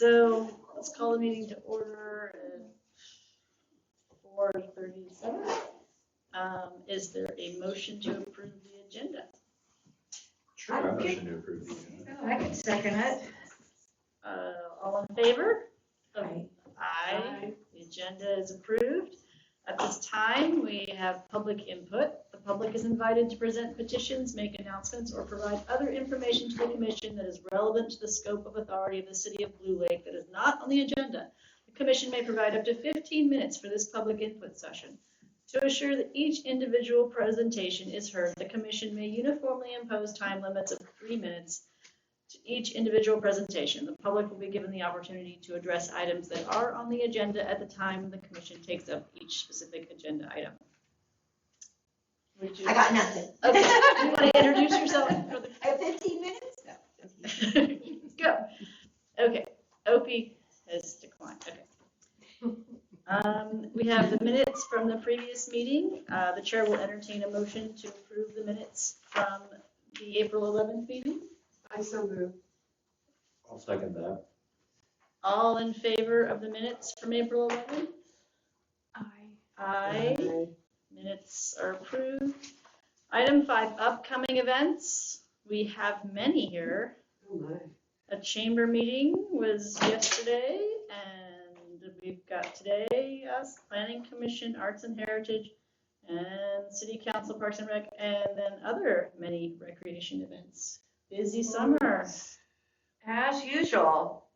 So let's call the meeting to order at 4:37. Is there a motion to approve the agenda? Sure, I motion to approve the agenda. I can second it. All in favor? Aye. Aye. The agenda is approved. At this time, we have public input. The public is invited to present petitions, make announcements, or provide other information to the commission that is relevant to the scope of authority of the city of Blue Lake that is not on the agenda. The commission may provide up to 15 minutes for this public input session. To assure that each individual presentation is heard, the commission may uniformly impose time limits of 3 minutes to each individual presentation. The public will be given the opportunity to address items that are on the agenda at the time the commission takes up each specific agenda item. I got nothing. Okay, you want to introduce yourself? For I have 15 minutes? the... Go. Okay, Opie has declined. Okay. We have the minutes from the previous meeting. The chair will entertain a motion to approve the minutes from the April 11th meeting. I so move. I'll second that. All in favor of the minutes from April 11th? Aye. Aye. Minutes are approved. Item 5, upcoming events. We have many here. Oh my. A chamber meeting was yesterday, and we've got today, us, Planning Commission, Arts and Heritage, and City Council, Parks and Rec, and then other many recreation events. Busy summer. As usual.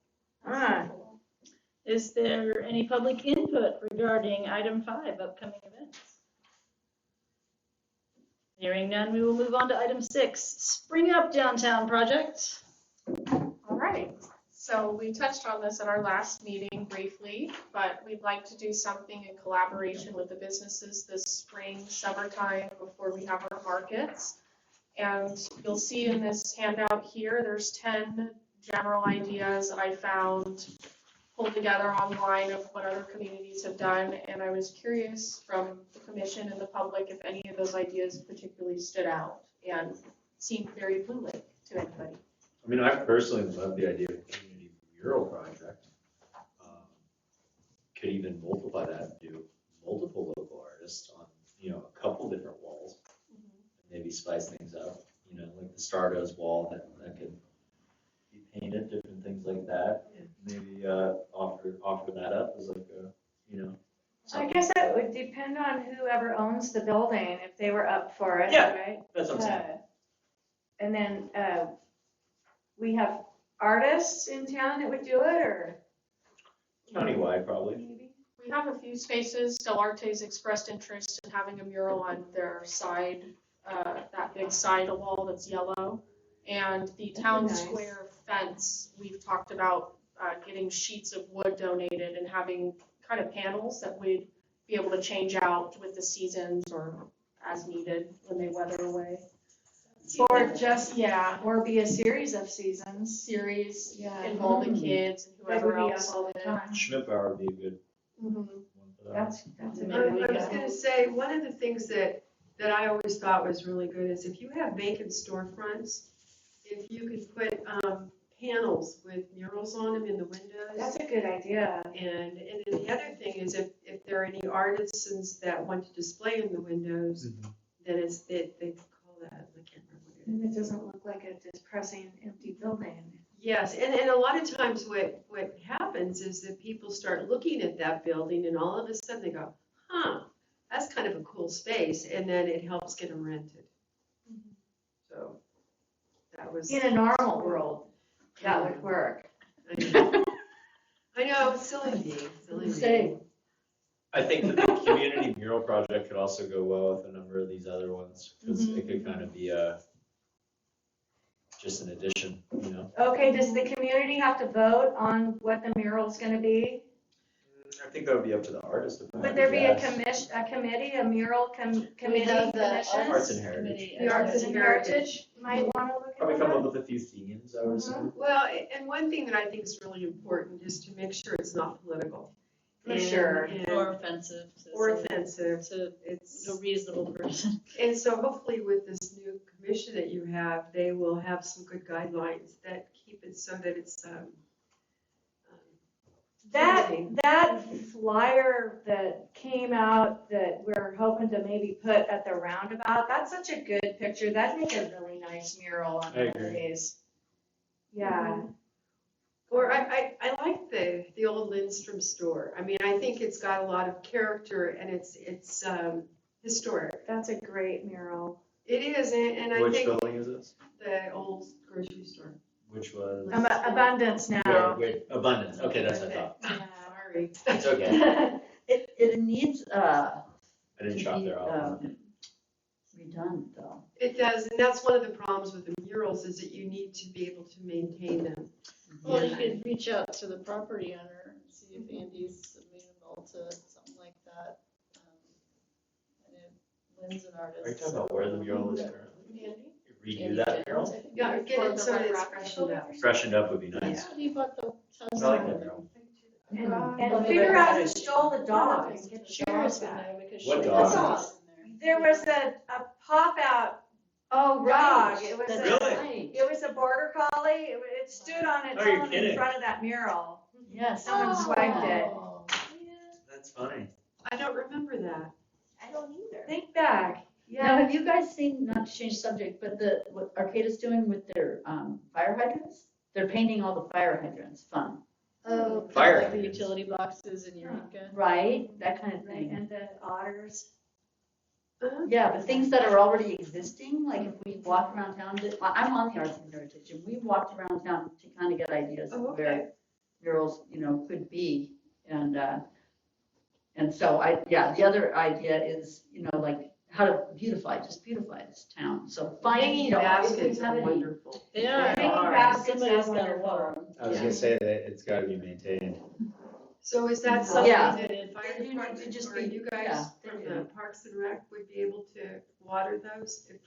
Is there any public input regarding item 5, upcoming events? Hearing none, we will move on to item 6, Spring Up Downtown Project. All right, so we touched on this at our last meeting briefly, but we'd like to do something in collaboration with the businesses this spring, summertime, before we have our markets. And you'll see in this handout here, there's 10 general ideas that I found pulled together online of what other communities have done. And I was curious from the commission and the public if any of those ideas particularly stood out and seemed very Blue Lake to anybody. I mean, I personally love the idea of a community mural project. Could even multiply that and do multiple local artists on, a couple different walls. Maybe spice things up, like the Stardust wall that could be painted, different things like that. Maybe offer that up as like a, I guess that would depend on whoever owns the building, if they were up for it, Yeah. right? That's what I'm saying. And then we have artists in town that would do it, or Countywide, probably. maybe? We have a few spaces. Del Arte's expressed interest in having a mural on their side, that big side wall that's yellow. And the town nice. square fence, we've talked about getting sheets of wood donated and having kind of panels that we'd be able to change out with the seasons or as needed when they weather away. Or just, Yeah, or be a series of seasons. series Yeah. involving kids and That whoever would be else. us all the time. Schmidt Bauer would be a good Mhm. one for that. That's a Maybe good we I idea. was gonna say, one of the things that I always thought was really good is if you have vacant storefronts, if you could put panels with murals on them in the windows. That's a good idea. And then the other thing is if there are any artisans that want to display in the windows, then they call that, I can't remember what it And is. it doesn't look like a depressing, empty building. Yes, and a lot of times what happens is that people start looking at that building and all of a sudden they go, that's kind of a cool space, and then it helps get them rented. So that was. In a normal world, that would work. I know, silly me, silly me. Same. I think that the community mural project could also go well with a number of these other ones, because it could kind of be just an addition, Okay, does the community have to vote on what the mural's gonna be? I think that would be up to the artist. Would there be a committee, a mural committee, have the commission? Arts and Heritage. Committee. The Arts and Heritage might wanna look Probably at come that. up with a few themes, I would assume. Well, and one thing that I think is really important is to make sure it's not political. For sure. Or offensive. Or offensive. To It's, a reasonable person. and so hopefully with this new commission that you have, they will have some good guidelines that keep it so that it's That flyer that came out that we're hoping to maybe put at the roundabout, that's such a good picture. That'd make a really nice mural on I one of agree. these. Yeah. Or I like the old Lindstrom store. I mean, I think it's got a lot of character and it's historic. That's a great mural. It is, and I Which think building is this? the old grocery store. Which was? Abundance now. Wait, Abundance, okay, that's what I thought. Sorry. It's okay, It needs, I to didn't shop be, there often. redone though. It does, and that's one of the problems with the murals is that you need to be able to maintain them. Well, you could reach out to the property owner and see if Andy's amenable to something like that. And if Lynn's an artist. Are you talking about where the mural is so- currently? Andy? Redo that mural? Yeah, get For it the so that Red it's Rock freshened up. Freshened up would be nice. That's what he bought the house. I like for. that mural. And figure out who stole the dog and get the Sheriff's dog in back. there because. What Sheriff's dog? is in there. There was a pop-out Oh, dog. It was That's Really? right. It was a border collie. It stood on its Oh, you're own in kidding. front of that mural. Yes. Someone swiped it. Oh. That's funny. I don't remember that. I don't either. Think back. Now, Yeah. have you guys seen, not to change subject, but what Arcada's doing with their, fire hydrants? They're painting all the fire hydrants, fun, Oh, Fire like the hydrants. utility boxes in Eureka. right? That kind of Right, thing. and the otters. Yeah, but things that are already existing, like if we walk around town, I'm on the Arts and Heritage, and we walked around town to kind of get ideas of Oh, okay. where murals, could be. And so the other idea is, like how to beautify this town. So finding, Hanging if we baskets have are any. wonderful. They are. Hanging are. baskets Somebody's are got a wonderful. wall. I was gonna say that it's gotta be maintained. So is that something Yeah. that the fire They need to department just or be- you guys yeah, from they the do. Parks and Rec would be able to water those? If-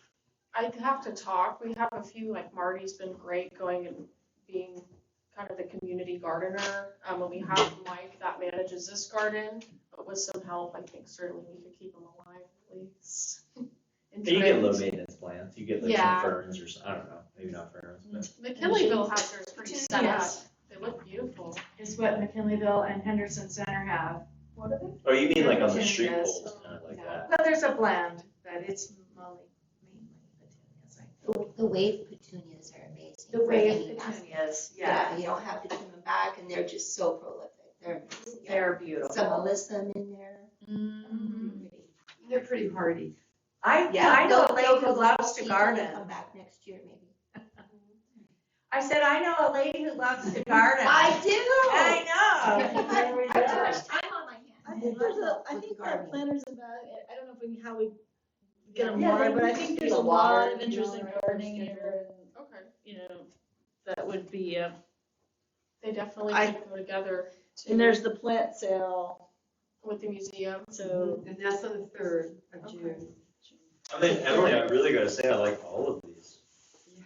I'd have to talk. We have a few, like Marty's been great going and being kind of the community gardener. And we have Mike that manages this garden, but with some help, I think certainly we could keep him alive at least. And You get low trimmed. maintenance plants, you get like Yeah. some ferns or, I don't know, maybe not ferns, but. McKinleyville has theirs pretty set up. Yes. They look beautiful. Is what McKinleyville and Henderson Center have. What are they? Oh, you mean like on the street Petunias. poles, kind of like that? Well, there's a blend, but it's mainly petunias, I think. The wave petunias are amazing. The for wave hanging baskets. petunias, yeah, Yeah, you don't have to trim them back and they're just so prolific. They're amazing. Yeah. they're beautiful. Some alyssum in there. Mm. Pretty. They're pretty hardy. I know a lady They'll who go loves to season and garden. Come back next year maybe. I said, I know a lady who loves to garden. I do. I know. There we I go. have too much time on my hands. I think there's I With think the our gardening. planners and that, I don't know if we, how we get them Yeah, watered, they but I need think to there's be a lot watered, of interest in right, gardening schedule. here, Okay. and, that would be, They definitely I- could go together and there's the plant sale, with the museum. so. And that's on the 3rd of June. I mean, Emily, I really gotta say, I like all of these.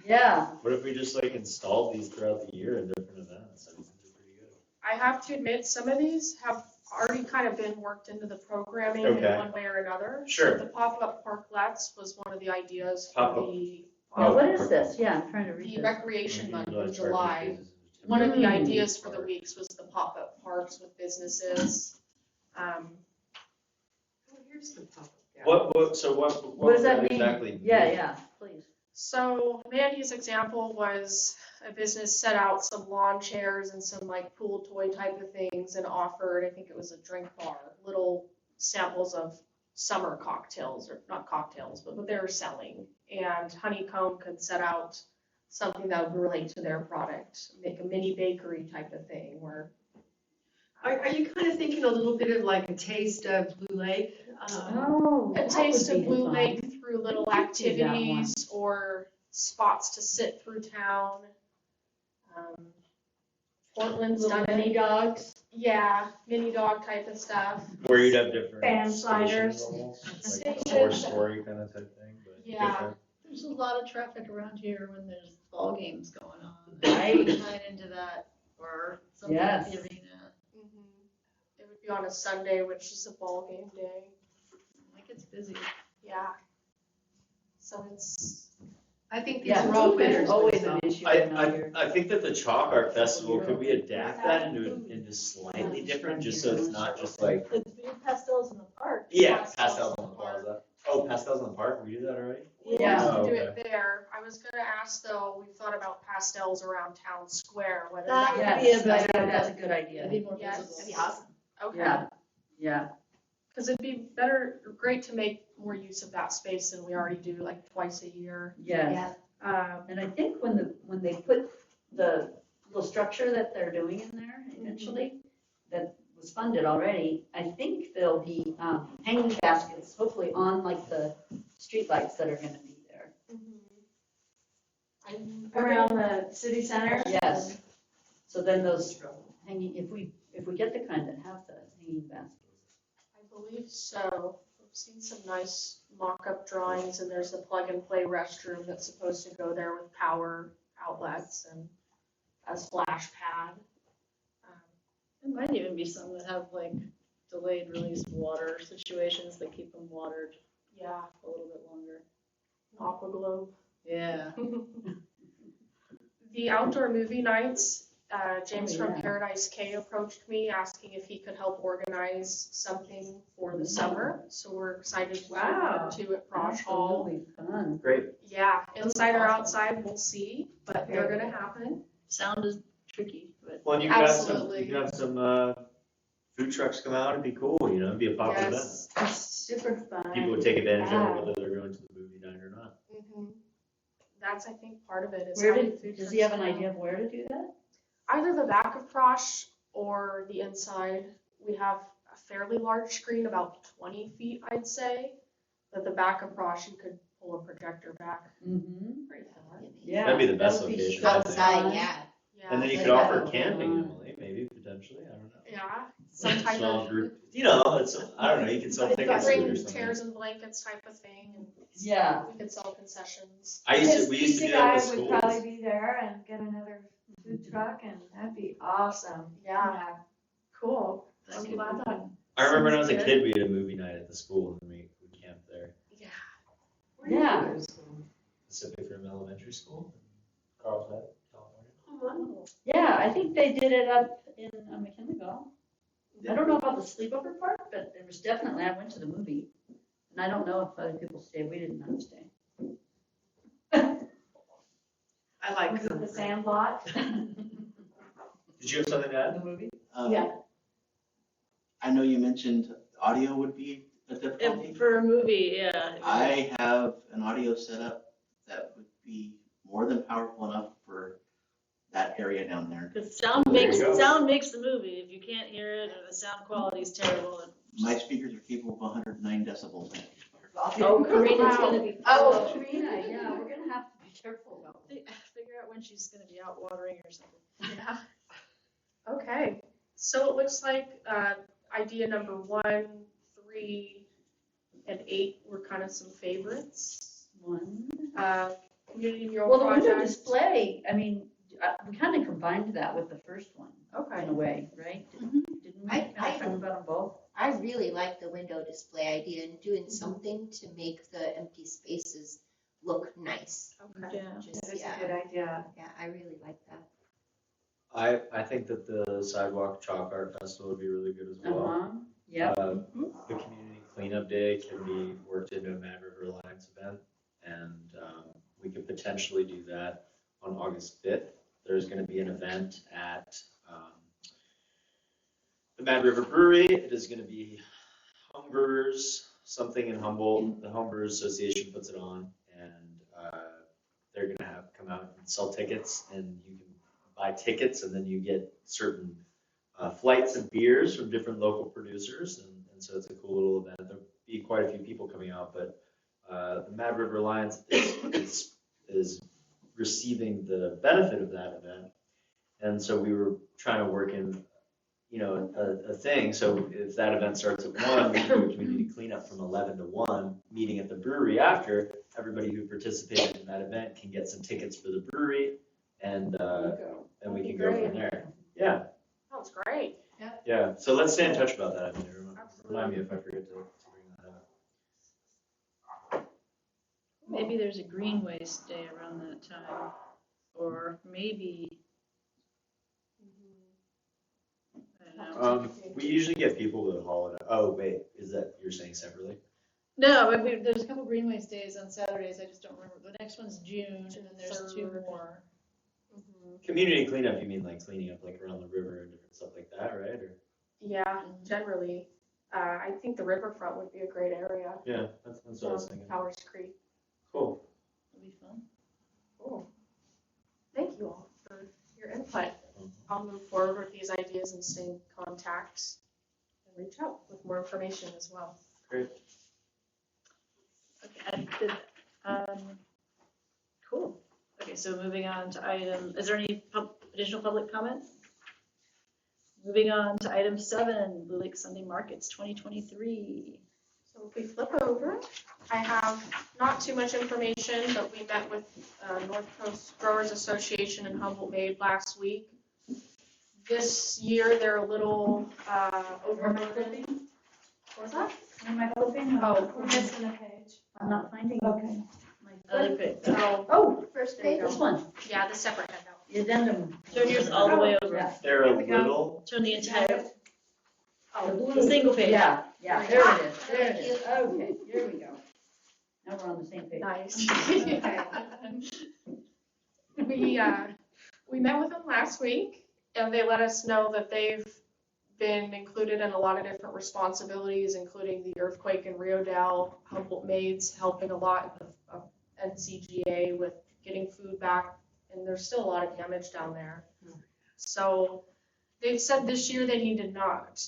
Yeah, What if we just like installed these throughout the year in different events? I think they're pretty good. I have to admit, some of these have already kind of been worked into the programming in Okay. one way or another. Sure. The pop-up parklets was one of the ideas Pop-up. for the, yeah, what is this? Yeah, I'm trying to read the this. recreation month Like in charging July. cases. One of the Mm. ideas for the weeks was the pop-up parks with businesses. Oh, here's the pop-up gallery. What does that mean? exactly? Yeah, please. So Mandy's example was a business set out some lawn chairs and some like pool toy type of things and offered, I think it was a drink bar, little samples of summer cocktails, or not cocktails, but what they were selling. And Honeycomb could set out something that would relate to their product, make a mini bakery type of thing where. Are you kind of thinking a little bit of like a taste of Blue Lake? Oh. A that taste would of be Blue fun. Lake through little We could do that one. activities or spots to sit through town. Portland's Little done mini it. dogs. Yeah, mini dog type of stuff. Where you'd have different. Fan stations sliders. almost, Like a Stations. four-story kind of type thing, but Yeah. different. There's a lot of traffic around here when there's ball games going on. Right. Right into that, or something at the Yes. arena, It would be on a Sunday, which is a ball game day. like it's busy. Yeah. So it's, I think these Yeah, are all food is winners. always an issue around here. I think that the chalk art festival, could we adapt that into slightly different, just so it's not just like, The big pastels in the park. yeah, pastels on the plaza. Oh, pastels on the park, we do that already? We Yeah. have Oh, to do okay. it there. I was gonna ask though, we've thought about pastels around town square, whether That that would Yes, be a I think better- that's a good It'd idea. be more Yes. visible. That'd be awesome. okay. Yeah, yeah, Cause it'd be great to make more use of that space than we already do, like twice a year. yes. And I think when they put the little structure that they're doing in there eventually, that was funded already, I think there'll be hanging baskets, hopefully on like the streetlights that are gonna be there. Around the city center? Yes. So then those hanging, if we get the kind that have the hanging baskets. I believe so. I've seen some nice mock-up drawings, and there's a plug-and-play restroom that's supposed to go there with power outlets and a splash pad. There might even be some that have like delayed release water situations that keep them watered Yeah, a little bit longer. aqua globe. Yeah. The outdoor movie nights, James Oh, from yeah. Paradise K approached me asking if he could help organize something for the summer. So we're excited to Wow. to at Frosh Hall. Absolutely fun. Great. Yeah, inside or outside, we'll see, but they're gonna happen. Sound is tricky, but Well, and you could have some, Absolutely. you could have some, food trucks come out, it'd be cool, it'd be a popular event. Yes. It's super fun. People would take advantage of Yeah. it, whether they're going to the movie night or not. Mhm. That's, I think, part of it is Where having food does he have an trucks. idea of where to do that? Either the back of Frosh or the inside. We have a fairly large screen, about 20 feet, I'd say. But the back of Frosh, you could pull a projector back. Mm-hmm. Pretty far. Yeah. That'd be the that best would be location, so I think. Outside, fun. yeah. Yeah. And then you Like could offer that. camping, Emily, maybe, potentially, I don't know. Yeah, some type Small of group, it's, I don't know, you can sell tickets to it or bring something. chairs and blankets type of thing, and Yeah. we could sell concessions. We used to Pizza do that guy with would schools. probably be there and get another food truck, and that'd be awesome. Yeah, cool. that I'm could glad be that, fun. I remember when I was a Sounds kid, we had a movie night at the school, and we camped there, yeah. Yeah. Pacific Rim Elementary School, in Carlsbad, California. Oh, wow. Yeah, I think they did it up in McKinleyville. I don't know about the sleepover part, but there was definitely, I went to the movie. And I don't know if other people stayed, we didn't have to stay. I like Was it them. the Sandlot? Did you have something to add? The movie? Yeah. I know you mentioned audio would be a difficulty. If for a movie, yeah. I have an audio setup that would be more than powerful enough for that area down there. Because sound There makes, you go. sound makes the movie. If you can't hear it or the sound quality is terrible, it My speakers are capable of 109 decibels. Oh, Karina's gonna be. Oh. Karina, yeah, we're gonna have to be careful about that. figure out when she's gonna be out watering or something. Yeah. Okay, so it looks like, idea number 1, 3, and 8 were kind of some favorites. One. Community mural Well, the window project. display, I mean, we kind of combined that with the first one, Okay. in a way, right? Mhm. Didn't we? I- Talk about them both? I really like the window display idea and doing something to make the empty spaces look nice. Okay. Yeah. Just, That is a yeah, good idea. yeah, I really like that. I think that the Sidewalk Chalk Art Festival would be really good as well. Uh-huh, yep. The community cleanup day can be worked into a Mad River Alliance event, and we could potentially do that on August 5th. There's gonna be an event at the Mad River Brewery. It is gonna be Homebrewers, something in Humboldt. The Homebrewers Association puts it on, and they're gonna come out and sell tickets, and you can buy tickets, and then you get certain flights and beers from different local producers, and so it's a cool little event. There'll be quite a few people coming out, but the Mad River Alliance is receiving the benefit of that event, and so we were trying to work in, a thing. So if that event starts at 1, we can do a community cleanup from 11 to 1, meeting at the brewery after. Everybody who participated in that event can get some tickets for the brewery, and we can go from there. Yeah. Sounds great. Yeah, so let's stay in touch about that. I mean, remind me if I forget to bring that up. Maybe there's a green waste day around that time, or maybe, I don't know. We usually get people to haul it. Oh, wait, is that, you're saying separately? No, there's a couple green waste days on Saturdays, I just don't remember. The next one's June, and then there's 2 more. Community cleanup, you mean like cleaning up like around the river and different stuff like that, right? Or Yeah, generally. I think the riverfront would be a great area. yeah, that's what I was thinking. Powers Creek. Cool. It'll be fun. Cool. Thank you all for your input. I'll move forward with these ideas and stay in contact and reach out with more information as well. Great. Okay, cool. Okay, so moving on to item, is there any additional public comment? Moving on to item 7, Blue Lake Sunday Markets 2023. So if we flip over, I have not too much information, but we met with North Coast Growers Association in Humboldt Made last week. This year, they're a little overburdened. What was that? Am I flipping? Oh, we're missing a page. I'm not finding it. Okay. Other page. So, Oh, First There you page. go. this one, yeah, the separate handout. the addendum. Turn yours all the way over. Yeah. They're a Here we go. little, Turn the entire, Oh, the single page. Yeah, yeah, there it is, there it Thank is. Okay, here we go. Now we're on the same page. nice. We met with them last week, and they let us know that they've been included in a lot of different responsibilities, including the earthquake in Rio Dell, Humboldt Maids helping a lot of NCGA with getting food back, and there's still a lot of damage down there. So they've said this year they need to not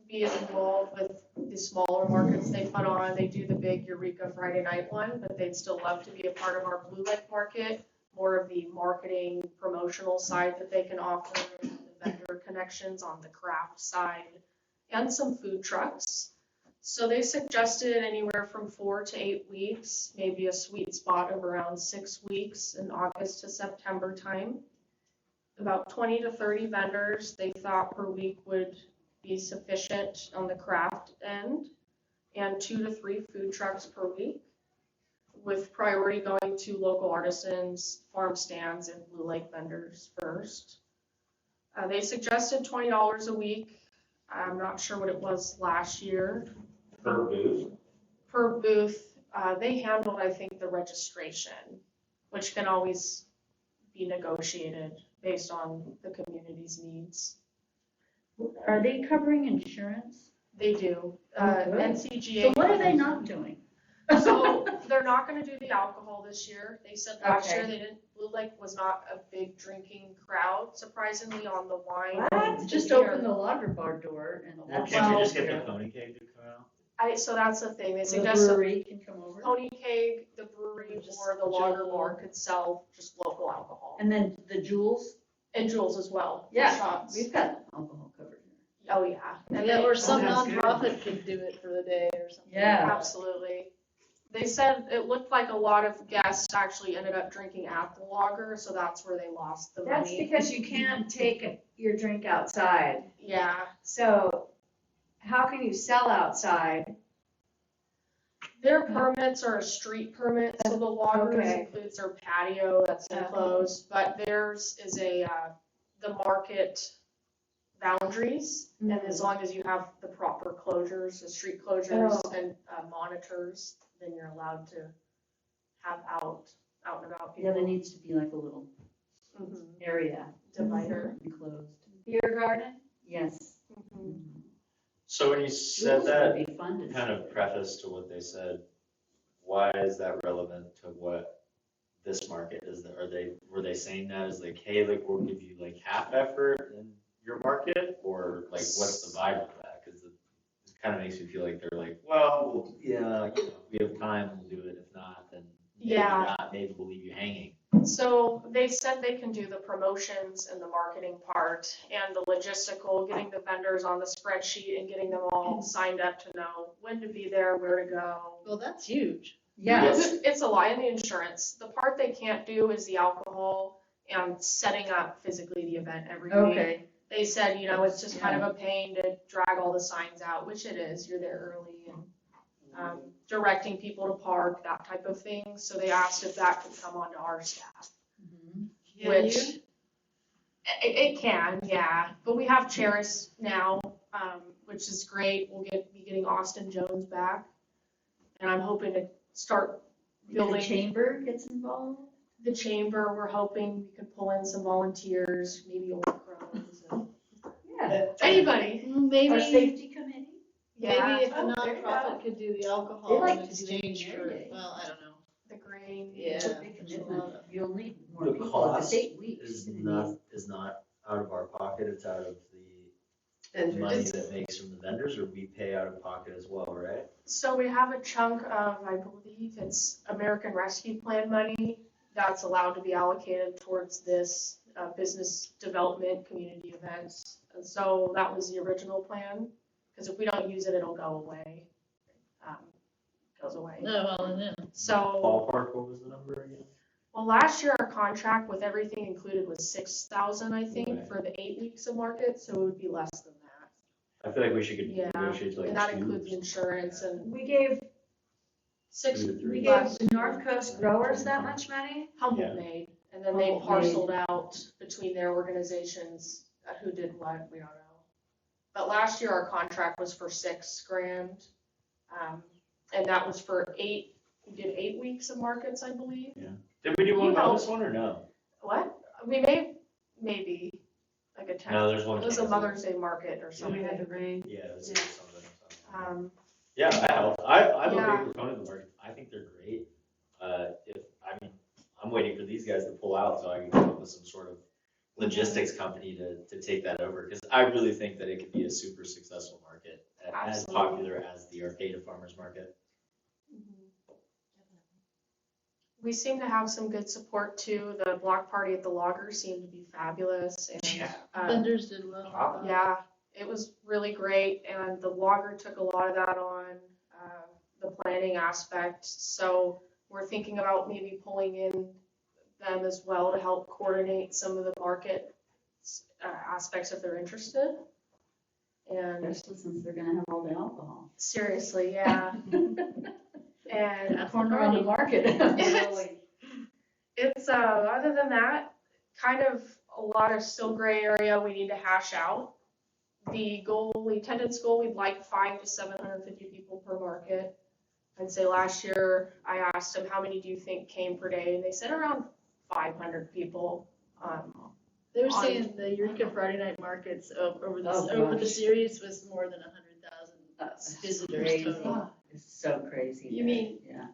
be as involved with the smaller markets they put on. They do the big Eureka Friday night one, but they'd still love to be a part of our Blue Lake market, more of the marketing, promotional side that they can offer, the vendor connections on the craft side, and some food trucks. So they suggested anywhere from 4 to 8 weeks, maybe a sweet spot of around 6 weeks in August to September time. About 20 to 30 vendors they thought per week would be sufficient on the craft end, and 2 to 3 food trucks per week, with priority going to local artisans, farm stands, and Blue Lake vendors first. They suggested $20 a week. I'm not sure what it was last year. per booth. Per booth, they handled, I think, the registration, which can always be negotiated based on the community's needs. Are they covering insurance? They do. Oh, good. NCGA. So what are they not doing? So they're not gonna do the alcohol this year. They said last year Okay. they didn't, Blue Lake was not a big drinking crowd, surprisingly, on the wine. What? Just open the lager bar door and that's. Can't we Well, just get the pony cake to come out? So that's the thing. They The suggested brewery can come over. Pony Keg, the brewery, Just or the lager Jewel. bar could sell just local alcohol. And then the Jewels, And Jules as well. for Yeah, shots. we've got alcohol covered here. Oh, yeah. And Yeah, they- or some that's good. nonprofit could do it for the day or something. Yeah. Absolutely. They said it looked like a lot of guests actually ended up drinking at the lager, so that's where they lost the That's money. because you can't take your drink outside. Yeah, So how can you sell outside? their permits are a street permit, so the loggers Okay. includes their patio that's Okay. enclosed, but theirs is the market boundaries, and as long as you have the proper closures, the street closures Oh. and monitors, then you're allowed to have out and about Yeah, there people. needs to be like a little Mhm. area Divider. enclosed. Beer garden? Yes. Mhm. So when you said Jewels that, would be fun to kind of see. preface to what they said, why is that relevant to what this market is? Were they saying that as like, hey, like we'll give you like half effort in your market, or like what's the vibe of that? Because it kind of makes me feel like they're like, well, yeah, you know, if we have time, we'll do it. If not, then maybe Yeah. not. Maybe we'll leave you hanging. So they said they can do the promotions and the marketing part and the logistical, getting the vendors on the spreadsheet and getting them all signed up to know when to be there, where to go. Well, that's huge. Yeah, It's a lot in the insurance. The part they can't do is the alcohol and setting up physically the event every week. okay. They said, you know, it's just kind of a pain to drag all the signs out, which it is. You're there early and directing people to park, that type of thing. So they asked if that could come onto our staff, Can which you? it can, yeah. But we have chairs now, which is great. We'll be getting Austin Jones back. And I'm hoping to start Maybe the building chamber gets involved? the chamber. We're hoping we could pull in some volunteers, maybe old crows and Yeah. anybody. Our Maybe, safety committee? Yeah. maybe if a Oh, there you nonprofit could do the They alcohol like in to do it in exchange their for, day. well, I don't know. The grain. Yeah. It's a big commitment. You'll need more The people. If cost it's 8 weeks. is you're gonna need- not out of our pocket, it's out of the And money just, that makes from the vendors, or we pay out of pocket as well, right? So we have a chunk of, I believe it's American Rescue Plan money that's allowed to be allocated towards this business development, community events. And so that was the original plan, because if we don't use it, it'll go away. Goes away. No, well, and then, So, Ballpark, what was the number again? well, last year our contract with everything included was 6,000, I think, Right. for the 8 weeks of market, so it would be less than that. I feel like we should Yeah, negotiate to like And that 2 or includes something. insurance and We gave, 6, 2 to 3. we gave the North Coast growers that much money? Humboldt made, and then they Humboldt parceled out between their organizations who did what, we don't know. But last year, our contract was for $6,000, and that was for we did 8 weeks of markets, I believe. Did we do one You know- bonus one or no? What? Maybe, like a 10. No, there's one. It was a canceled. Mother's Day market or we something. had the rain. Yeah, it was Yeah. something. Um, Yeah, I'm a Yeah. big proponent of the market. I think they're great. I'm waiting for these guys to pull out so I can come up with some sort of logistics company to take that over. Because I really think that it could be a super successful market, as Absolutely. popular as the Arcata Farmers Market. We seem to have some good support too. The block party at the Logger seemed to be fabulous, and Yeah. vendors did well. Yeah, it was really great, and the Logger took a lot of that on, the planning aspect. So we're thinking about maybe pulling in them as well to help coordinate some of the market aspects if they're interested. And Especially since they're gonna have all the alcohol. seriously, yeah. And A corner on the market. Really. it's, other than that, kind of a lot of still gray area we need to hash out. The attendance goal, we'd like 500 to 750 people per market. I'd say last year, I asked them, how many do you think came per day? And they said around 500 people. They were saying the Eureka Friday night markets over the gosh. series was more than 100,000 visitors Crazy. total. It's so crazy. You mean- Yeah.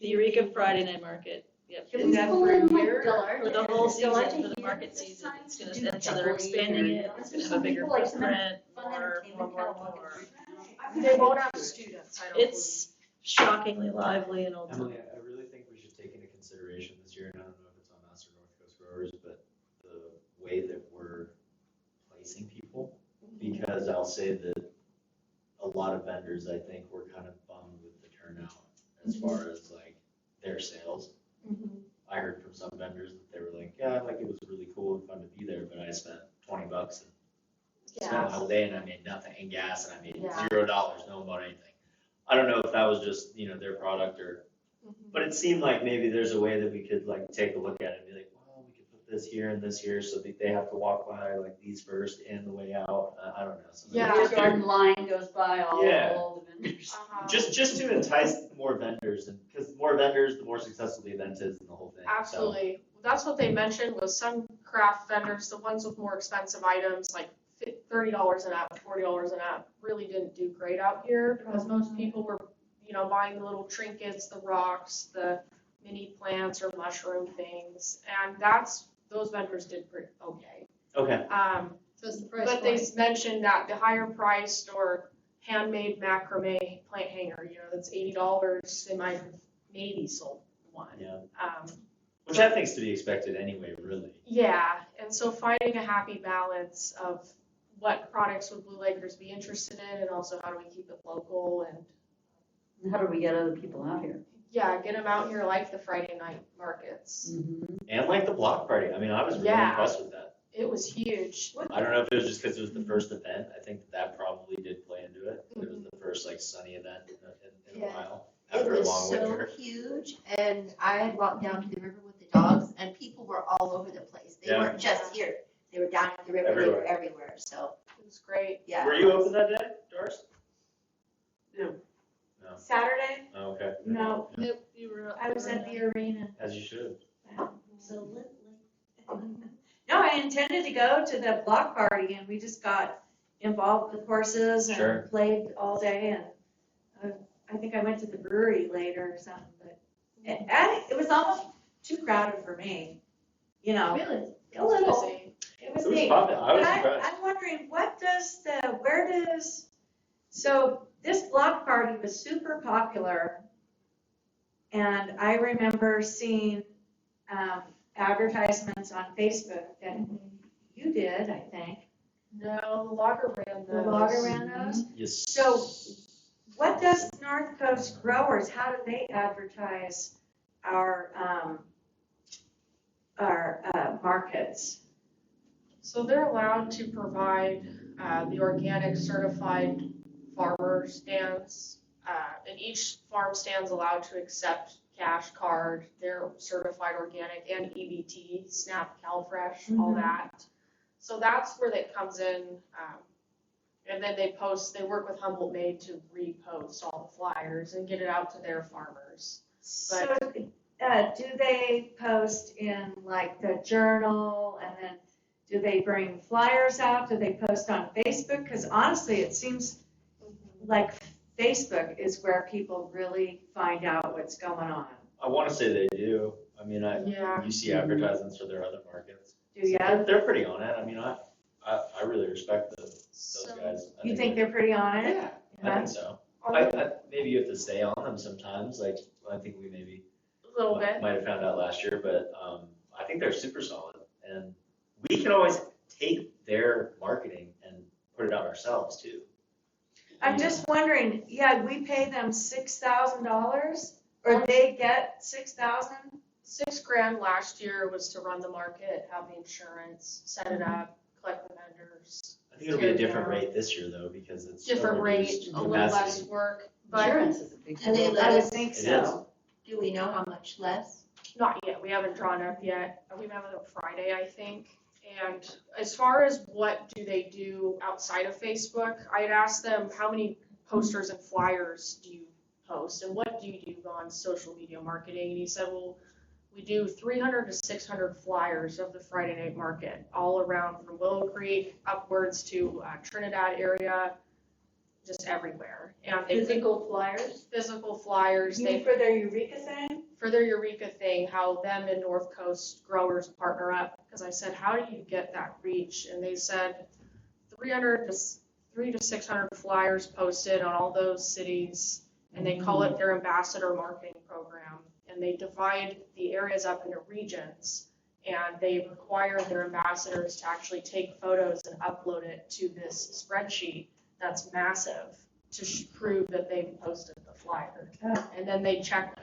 The Eureka Friday night market, yep. Can Is we that pull for a in like year? Gillard? For the whole Is Gillard season, for the here market this season, time it's to gonna, do and so they're juggling expanding or- it, it's gonna have Some a bigger people like some footprint, fun more. entertainment kind of walking around. They won't have students, I don't believe. It's shockingly lively and old. Emily, I really think we should take into consideration this year, and I don't know if it's on us or North Coast Growers, but the way that we're placing people. Because I'll say that a lot of vendors, I think, were kind of bummed with the turnout as far as like their sales. Mhm. I heard from some vendors that they were like, yeah, like it was really cool and fun to be there, but I spent $20 and spent the Yeah, whole day and I made nothing in gas and I made Yeah. $0, no one bought anything. I don't know if that was just, their product or, but it seemed like maybe there's a way that we could like take a look at it and be like, well, we could put this here and this here so that they have to walk by like these first and the way out. I don't know. something Yeah. like The that. garden line goes by Yeah. all the vendors. uh-huh. Just to entice more vendors, and because more vendors, the more successful the event is and the whole thing. So, Absolutely. That's what they mentioned was some craft vendors, the ones with more expensive items, like $30 an app, $40 an app, really didn't do great out here because most people were, buying the little trinkets, the rocks, the mini plants or mushroom things. And those vendors did pretty okay. Okay. So it's the price But they point. mentioned that the higher priced or handmade macrame plant hanger, that's $80, they might have maybe sold one. Yeah. Um, Which I think is to be expected anyway, really. Yeah, and so finding a happy balance of what products would Blue Lakers be interested in, and also how do we keep it local, and How do we get other people out here? yeah, get them out here like the Friday night markets. And like the block party. I mean, I was really Yeah. impressed with that. It was huge. I don't know if it was just because it was the first event. I think that probably did play into it. It was the first like sunny event in in a Yeah. while It after a was long so winter. huge, and I had walked down to the river with the dogs, and people were all over the place. They Yeah. weren't just here, they were down at the river, they were Everywhere. everywhere, so, It was great. yeah. Were you open that day, Doris? Saturday? Oh, okay. No, Nope, you were. I was at the arena. As you should. So No, I intended to go to the block party and we just got involved with horses Sure. and played all day and I think I went to the brewery later or something, but it was almost too crowded for me, you know. Really? A little. Busy. It was It was neat. popping. I was But impressed. I'm wondering, so this block party was super popular. And I remember seeing advertisements on Facebook that you did, I think. No, the logger ran The those. logger ran those. Yes. So what does North Coast Growers, how do they advertise our markets? So they're allowed to provide the organic certified farmer stands. And each farm stand's allowed to accept cash card, they're certified organic and EBT, SNAP, CalFresh, all Mhm. that. So that's where that comes in. And then they work with Humboldt Made to repost all the flyers and get it out to their farmers. So do they post in like the journal and then do they bring flyers out? Do they post on Facebook? Because honestly, it seems like Facebook is where people really find out what's going on. I want to say they do. I mean, Yeah. you see advertisements for their other markets. Do you? They're pretty on it. I mean, I really respect those So, guys. I You think they're pretty on it? Yeah, I think so. Maybe you have to stay on them sometimes, like, I think we maybe a little bit. might have found out last year, but, I think they're super solid. And we can always take their marketing and put it out ourselves too. I'm just wondering, we pay them $6,000 or they get 6,000? $6,000 last year was to run the market, have the insurance, set it up, collect the vendors. I think it'll be a Tear it different down. rate this year though, because it's. Different rate, a little less capacity. work, but Insurance is a big And they deal. let I would us, think It so. do we know how much less? not yet. We haven't drawn up yet. We have it on Friday, I think. And as far as what do they do outside of Facebook, I had asked them, how many posters and flyers do you post? And what do you do on social media marketing? And he said, well, we do 300 to 600 flyers of the Friday night market all around from Willow Creek upwards to Trinidad area, just everywhere. And they Physical flyers? physical flyers. You They mean for their Eureka thing? for their Eureka thing, how them and North Coast Growers partner up. Because I said, how do you get that reach? And they said 300 to 600 flyers posted on all those cities, and they call it their ambassador marketing program. And they divide the areas up into regions, and they require their ambassadors to actually take photos and upload it to this spreadsheet that's massive to prove that they've posted the flyer. Oh. And then they check,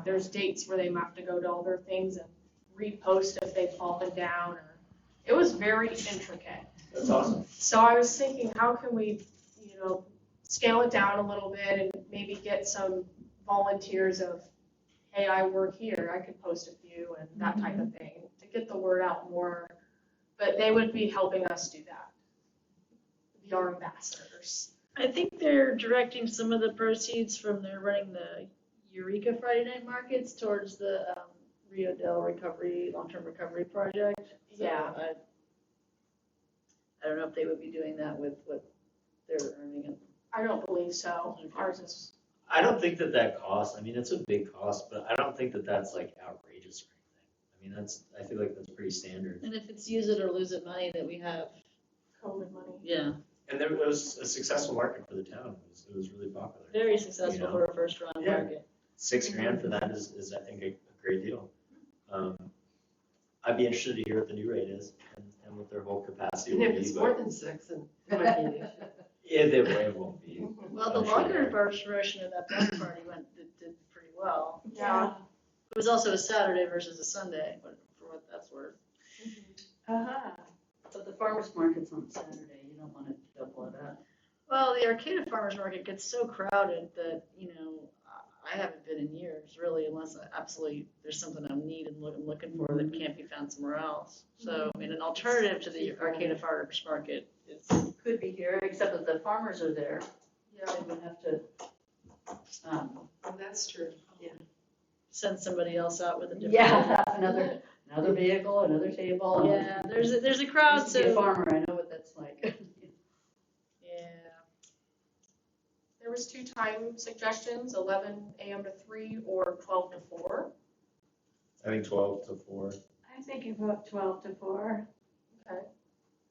there's dates where they have to go to all their things and repost if they've fallen down. It was very intricate. That's awesome. So I was thinking, how can we, scale it down a little bit and maybe get some volunteers of, hey, I work here, I could post a few and that type of thing to get the word out more. But they would be helping us do that. Be our ambassadors. I think they're directing some of the proceeds from their running the Eureka Friday night markets towards the Rio Del Recovery, long-term recovery project. So Yeah. I don't know if they would be doing that with what they're earning. And I don't believe so. Ours is, I don't think that costs, I mean, it's a big cost, but I don't think that that's like outrageous or anything. I mean, I feel like that's pretty standard. and if it's use it or lose it money that we have, COVID money. yeah, And there was a successful market for the town. It was really popular. very successful You know? for a first run Yeah. market. $6,000 for that is I think a great deal. I'd be interested to hear what the new rate is and what their whole capacity And will if be. it's but- more than 6, then it might be an issue. Yeah, it won't be. Well, the I'm sure longer they- version of that block party did pretty well. Yeah. It was also a Saturday versus a Sunday, for what that's worth. Uh-huh. But the farmer's market's on Saturday, you don't want to double it up. Well, the Arcata Farmers Market gets so crowded that, I haven't been in years, really, unless there's something I need and I'm looking for that can't be found somewhere else. So, I mean, an alternative to the Arcata Farmers Market is, Could be here, except that the farmers are there. Yeah. They would have to, Oh, that's true, yeah. send somebody else out with a different. yeah, another vehicle, another table. Yeah, there's a crowd, Used to be a so, farmer, I know what that's like. yeah. There was 2 time suggestions, 11 a.m. to 3 or 12 to 4. I think 12 to 4. I think about 12 to 4.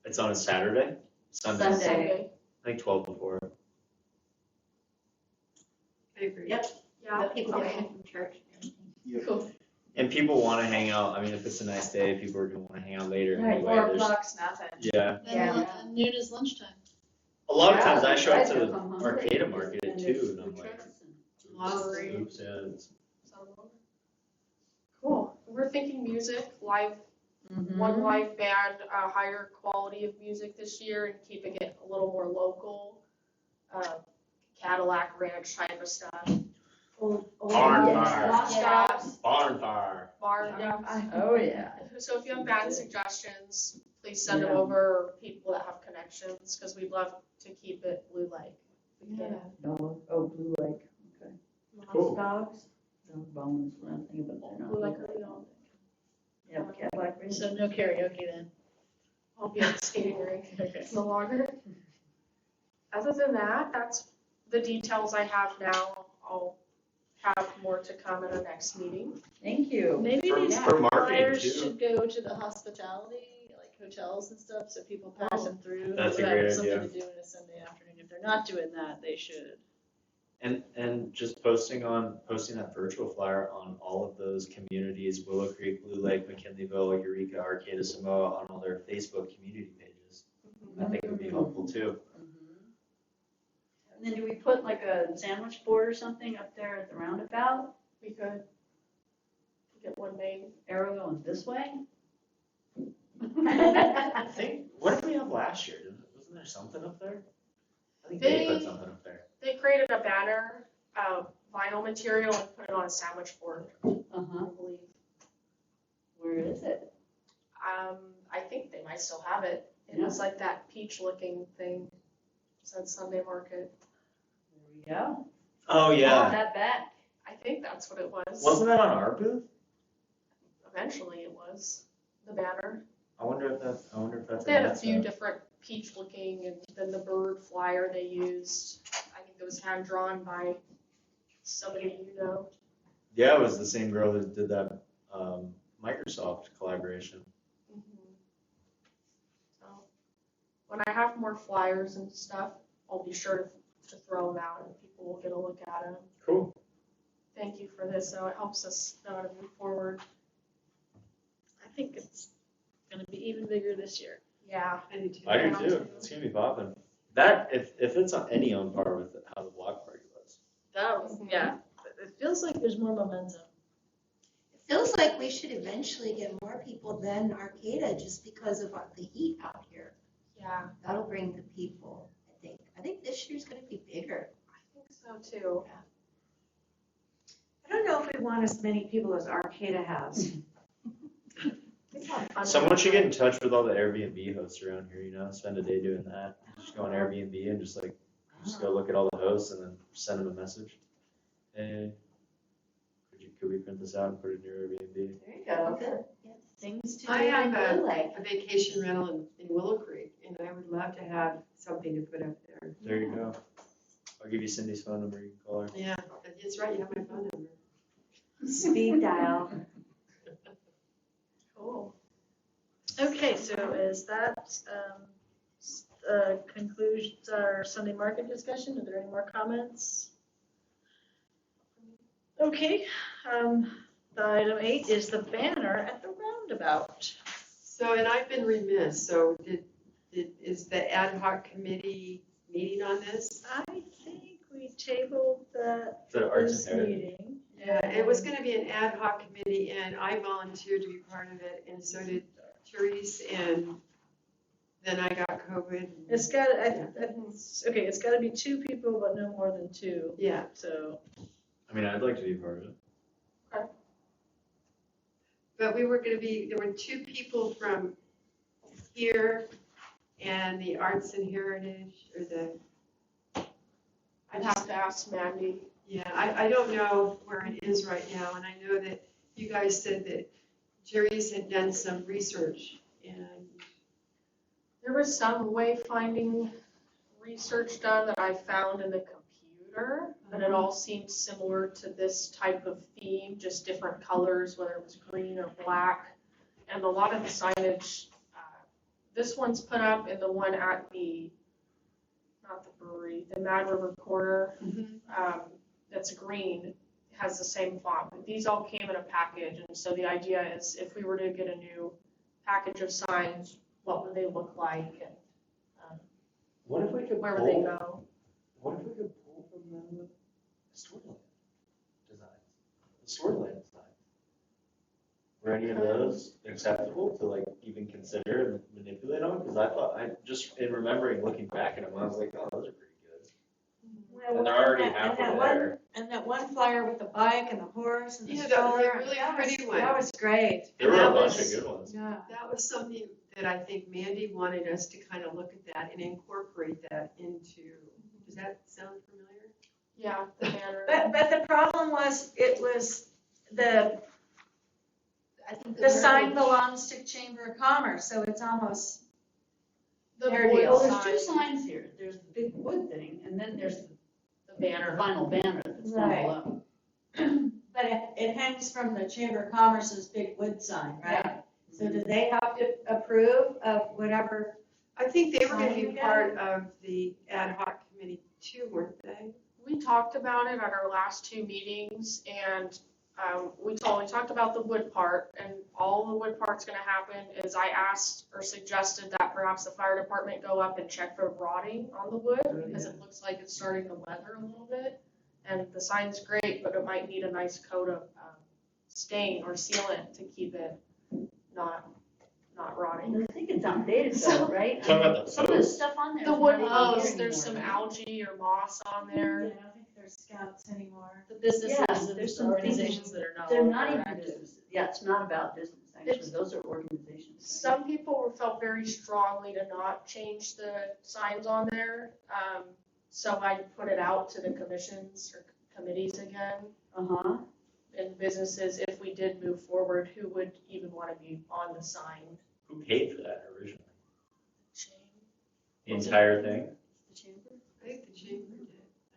It's on a Saturday? Sunday. Sunday. I think 12 to 4. I agree. Yep. Yeah, But people get okay. home from church and everything. Cool. And people want to hang out. I mean, if it's a nice day, people are going to want to hang out later Right, anyway. 4 There's- o'clock's nothing. Yeah. Yeah. And noon is lunchtime. A lot of Yeah, times I show up guys to will the come hungry. Arcata Market at And 2 there's and I'm food like, trucks and- Hungry. oops, yeah. it's- Cool. We're thinking music, live, Mhm. one live band, a higher quality of music this year and keeping it a little more local. Cadillac Ranch type of stuff. Old Barn yeah. fire. Lost Yeah. dogs. Barn fire. Bar, yeah. Oh, yeah. So if you have band suggestions, please send them Yeah. over, or people that have connections, because we'd love to keep it Blue Lake. We Yeah. can. No, oh, Blue Lake, okay. Cool. Lost dogs. Dog bones, what I'm thinking about, they're not. Blue Lake or Leon. Yeah, Cadillac Range. So no karaoke then. I'll be at the skating rink Okay. no longer. Other than that, that's the details I have now. I'll have more to come at our next meeting. Thank you. Maybe For- these for marketing, flyers too. should go to the hospitality, like hotels and stuff, so people pass them through. That's a who have great something idea. to do on a Sunday afternoon. If they're not doing that, they should. And just posting that virtual flyer on all of those communities, Willow Creek, Blue Lake, McKinleyville, Eureka, Arcata, Samoa, on all their Facebook community pages. I think it would be helpful too. Mhm. And then do we put like a sandwich board or something up there at the roundabout? We could get one made. Arrow going this way? I think, what did we have last year? Wasn't there something up there? I think they put They- something up there. They created a banner, vinyl material, and put it on a sandwich board, I Uh-huh. believe. Where is it? I think they might still have it. It was like that peach-looking thing. It said Sunday Market. There we go. Oh, Got yeah. that back. I think that's what it was. Wasn't that on our booth? Eventually, it was the banner. I wonder if that's. They had a that's few different peach-looking, and then the bird flyer they used. I think it was hand-drawn by somebody you know. Yeah, it was the same girl that did that Microsoft collaboration. So when I have more flyers and stuff, I'll be sure to throw them out, and people will get a look at them. Cool. Thank you for this, so it helps us know how to move forward. I think it's gonna be even bigger this year. Yeah. I do too. I do too. It's gonna be popping. That, if it's on any on par with how the block party was. That was, yeah, it feels like there's more momentum. It feels like we should eventually get more people than Arcata just because of the heat out here. Yeah, That'll bring the people, I think. I think this year's gonna be bigger. I think so too. I don't know if we want as many people as Arcata has. It's not fun. Someone should get in touch with all the Airbnb hosts around here, you know, spend a day doing that. Just go on Airbnb and just go look at all the hosts and then send them a message. Hey, could we print this out and put it in your Airbnb? There you go. Good. Things to do I in have Blue Lake. a vacation rental in Willow Creek, and I would love to have something to put up there. There you go. I'll give you Cindy's phone number, you can call her. Yeah, that's right, you have my phone number. Speed dial. Cool. Okay, so is that, concludes our Sunday market discussion? Are there any more comments? Okay, the item 8 is the banner at the roundabout. So, and I've been remiss, so is the ad hoc committee meeting on this? I think we tabled that The for Arts this and Heritage. meeting. Yeah, it was gonna be an ad hoc committee, and I volunteered to be part of it, and so did Therese, and then I got COVID. It's got, okay, it's gotta be 2 people, but no more than 2, Yeah, so. I mean, I'd like to be part of it. But we were gonna be, there were two people from here and the Arts and Heritage, or the, I'd have to ask Mandy. yeah, I don't know where it is right now, and I know that you guys said that Jerry's had done some research, and There was some wayfinding research done that I found in the computer, but it all seemed similar to this type of theme, just different colors, whether it was green or black. And a lot of the signage, this one's put up, and the one at the, not the brewery, the Mad River Corner, that's green, has the same font. But these all came in a package, and so the idea is if we were to get a new package of signs, what would they look like, and What if we could where would they pull, go? what if we could pull from the storyline designs? The storyline designs. Were any of those acceptable to like even consider and manipulate on? Because I thought, I just, in remembering looking back at them, I was like, oh, those are pretty good. And they're already halfway there. And that one flyer with the bike and the horse and the Yeah, stroller. that really pretty one. That was great. There were that a bunch was- of good ones. Yeah. that was something that I think Mandy wanted us to kind of look at that and incorporate that into, does that sound familiar? Yeah, the banner. But the problem was, it was, the I think the sign verbiage- belongs to Chamber of Commerce, so it's almost, The Fair wood deal. Well, there's two sign, signs here. There's the big wood thing, and then there's the the banner. vinyl banner that's down Right. below. but it hangs from the Chamber of Commerce's big wood sign, right? So do they have to approve of whatever? I think they were gonna be Sign part of the ad hoc committee too, weren't they? We talked about it at our last two meetings, and we talked about the wood part, and all the wood part's gonna happen is I asked or suggested that perhaps the fire department go up and check for rotting on the wood, because it looks like it's starting to weather a little bit. And the sign's great, but it might need a nice coat of stain or sealant to keep it not rotting. I think it's outdated though, right? Talking about the Some of the stuff on there. The is wood not even posts, here there's some anymore. algae or moss on there. I don't think they're scouts anymore. The businesses Yeah, and there's the some organizations that are no They're longer not even active. businesses. Yeah, it's not about business, actually. It's- Those are organizations. Some people felt very strongly to not change the signs on there, so I put it out to the commissions or committees again, Uh-huh. and businesses, if we did move forward, who would even want to be on the sign Who paid for that originally? chain? The entire thing? The chamber? I think the chamber did.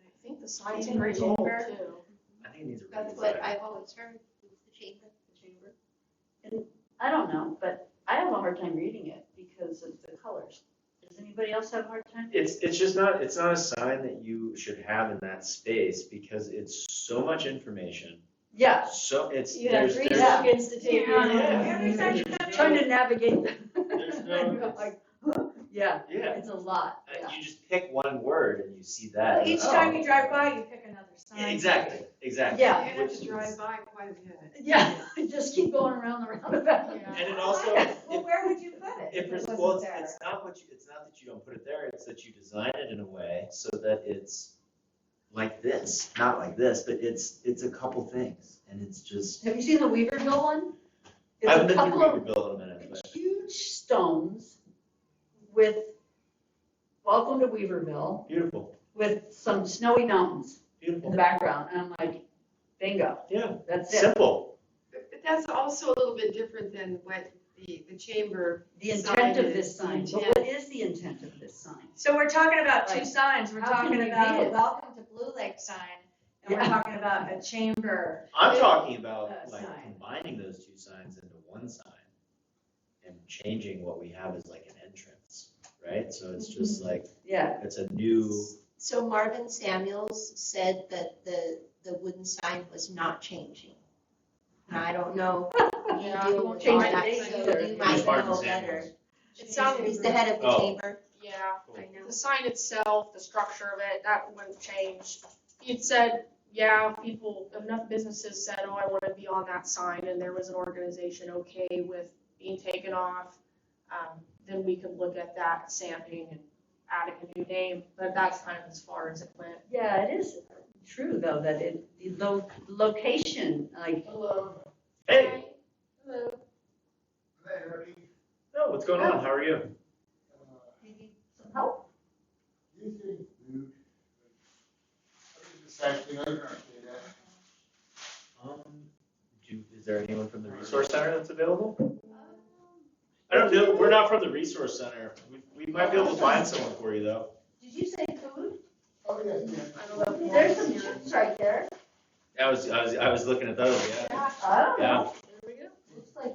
I think the sign's Chamber, pretty old chamber. too. I think it needs a That's redesign. what I've always heard, it was the chamber. I don't know, but I have a hard time reading it because of the colors. Does anybody else have a hard time? It's just not, it's not a sign that you should have in that space because it's so much information. Yeah. So it's, You have there's, 3 there's, seconds to take Yeah. it in. Trying to navigate. There's no- Like, yeah, yeah. it's a lot, yeah. You just pick one word and you see that. Each Oh. time you drive by, you pick another sign. Yeah, exactly, exactly. Yeah. You have Which to is- drive by quite a bit. Yeah, just keep going around the roundabout. Yeah. And it also, Well, where would you put it? if if it's, it well, wasn't there? it's not what you, it's not that you don't put it there, it's that you design it in a way so that it's like this, not like this, but it's a couple things, and it's just. Have you seen the Weaverville one? It's I haven't a been couple through of Weaverville in a minute, but huge stones with, welcome to Weaverville, beautiful, with some snowy mountains in beautiful. the background, and I'm like, bingo, Yeah, that's it. simple. But that's also a little bit different than what the chamber. The intent of this Sign sign, is but intent. what is the intent of this sign? So we're talking about two Like, signs. We're how can talking we about read a it? welcome to Blue Lake sign, and we're Yeah. talking about a chamber. I'm talking about like sign. combining those two signs into one sign and changing what we have as like an entrance, right? So it's just like, Yeah, it's a new, So Marvin Samuels said that the wooden sign was not changing. Now, I don't know, you Yeah, deal it with won't all change the that, date so either. you Who's might Marvin know Samuels? better. It sounded, He's the head of the Oh. chamber. yeah, I know. the sign itself, the structure of it, that wouldn't change. You'd said, yeah, people, enough businesses said, oh, I want to be on that sign, and there was an organization okay with being taken off, then we could look at that stamping and adding a new name, but that's kind of as far as it went. yeah, it is true though, that the location, like, Hello. Hey, Hello. Hey, Ricky. no, what's going on? How are you? maybe some help? Using food. This actually, I don't say that. Is there anyone from the resource center that's available? I don't know, we're not from the resource center. We might be able to find someone for you though. Did you say food? Oh, yes, yes. I don't know. There's some chips right there. I was looking at those, yeah. Oh, Yeah, There we go. looks like,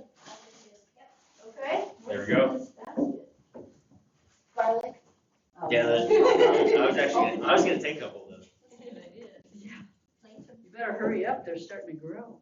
okay. there we go. Garlic. Yeah, I was gonna take a couple of those. Good idea. Yeah. You better hurry up, they're starting to grow.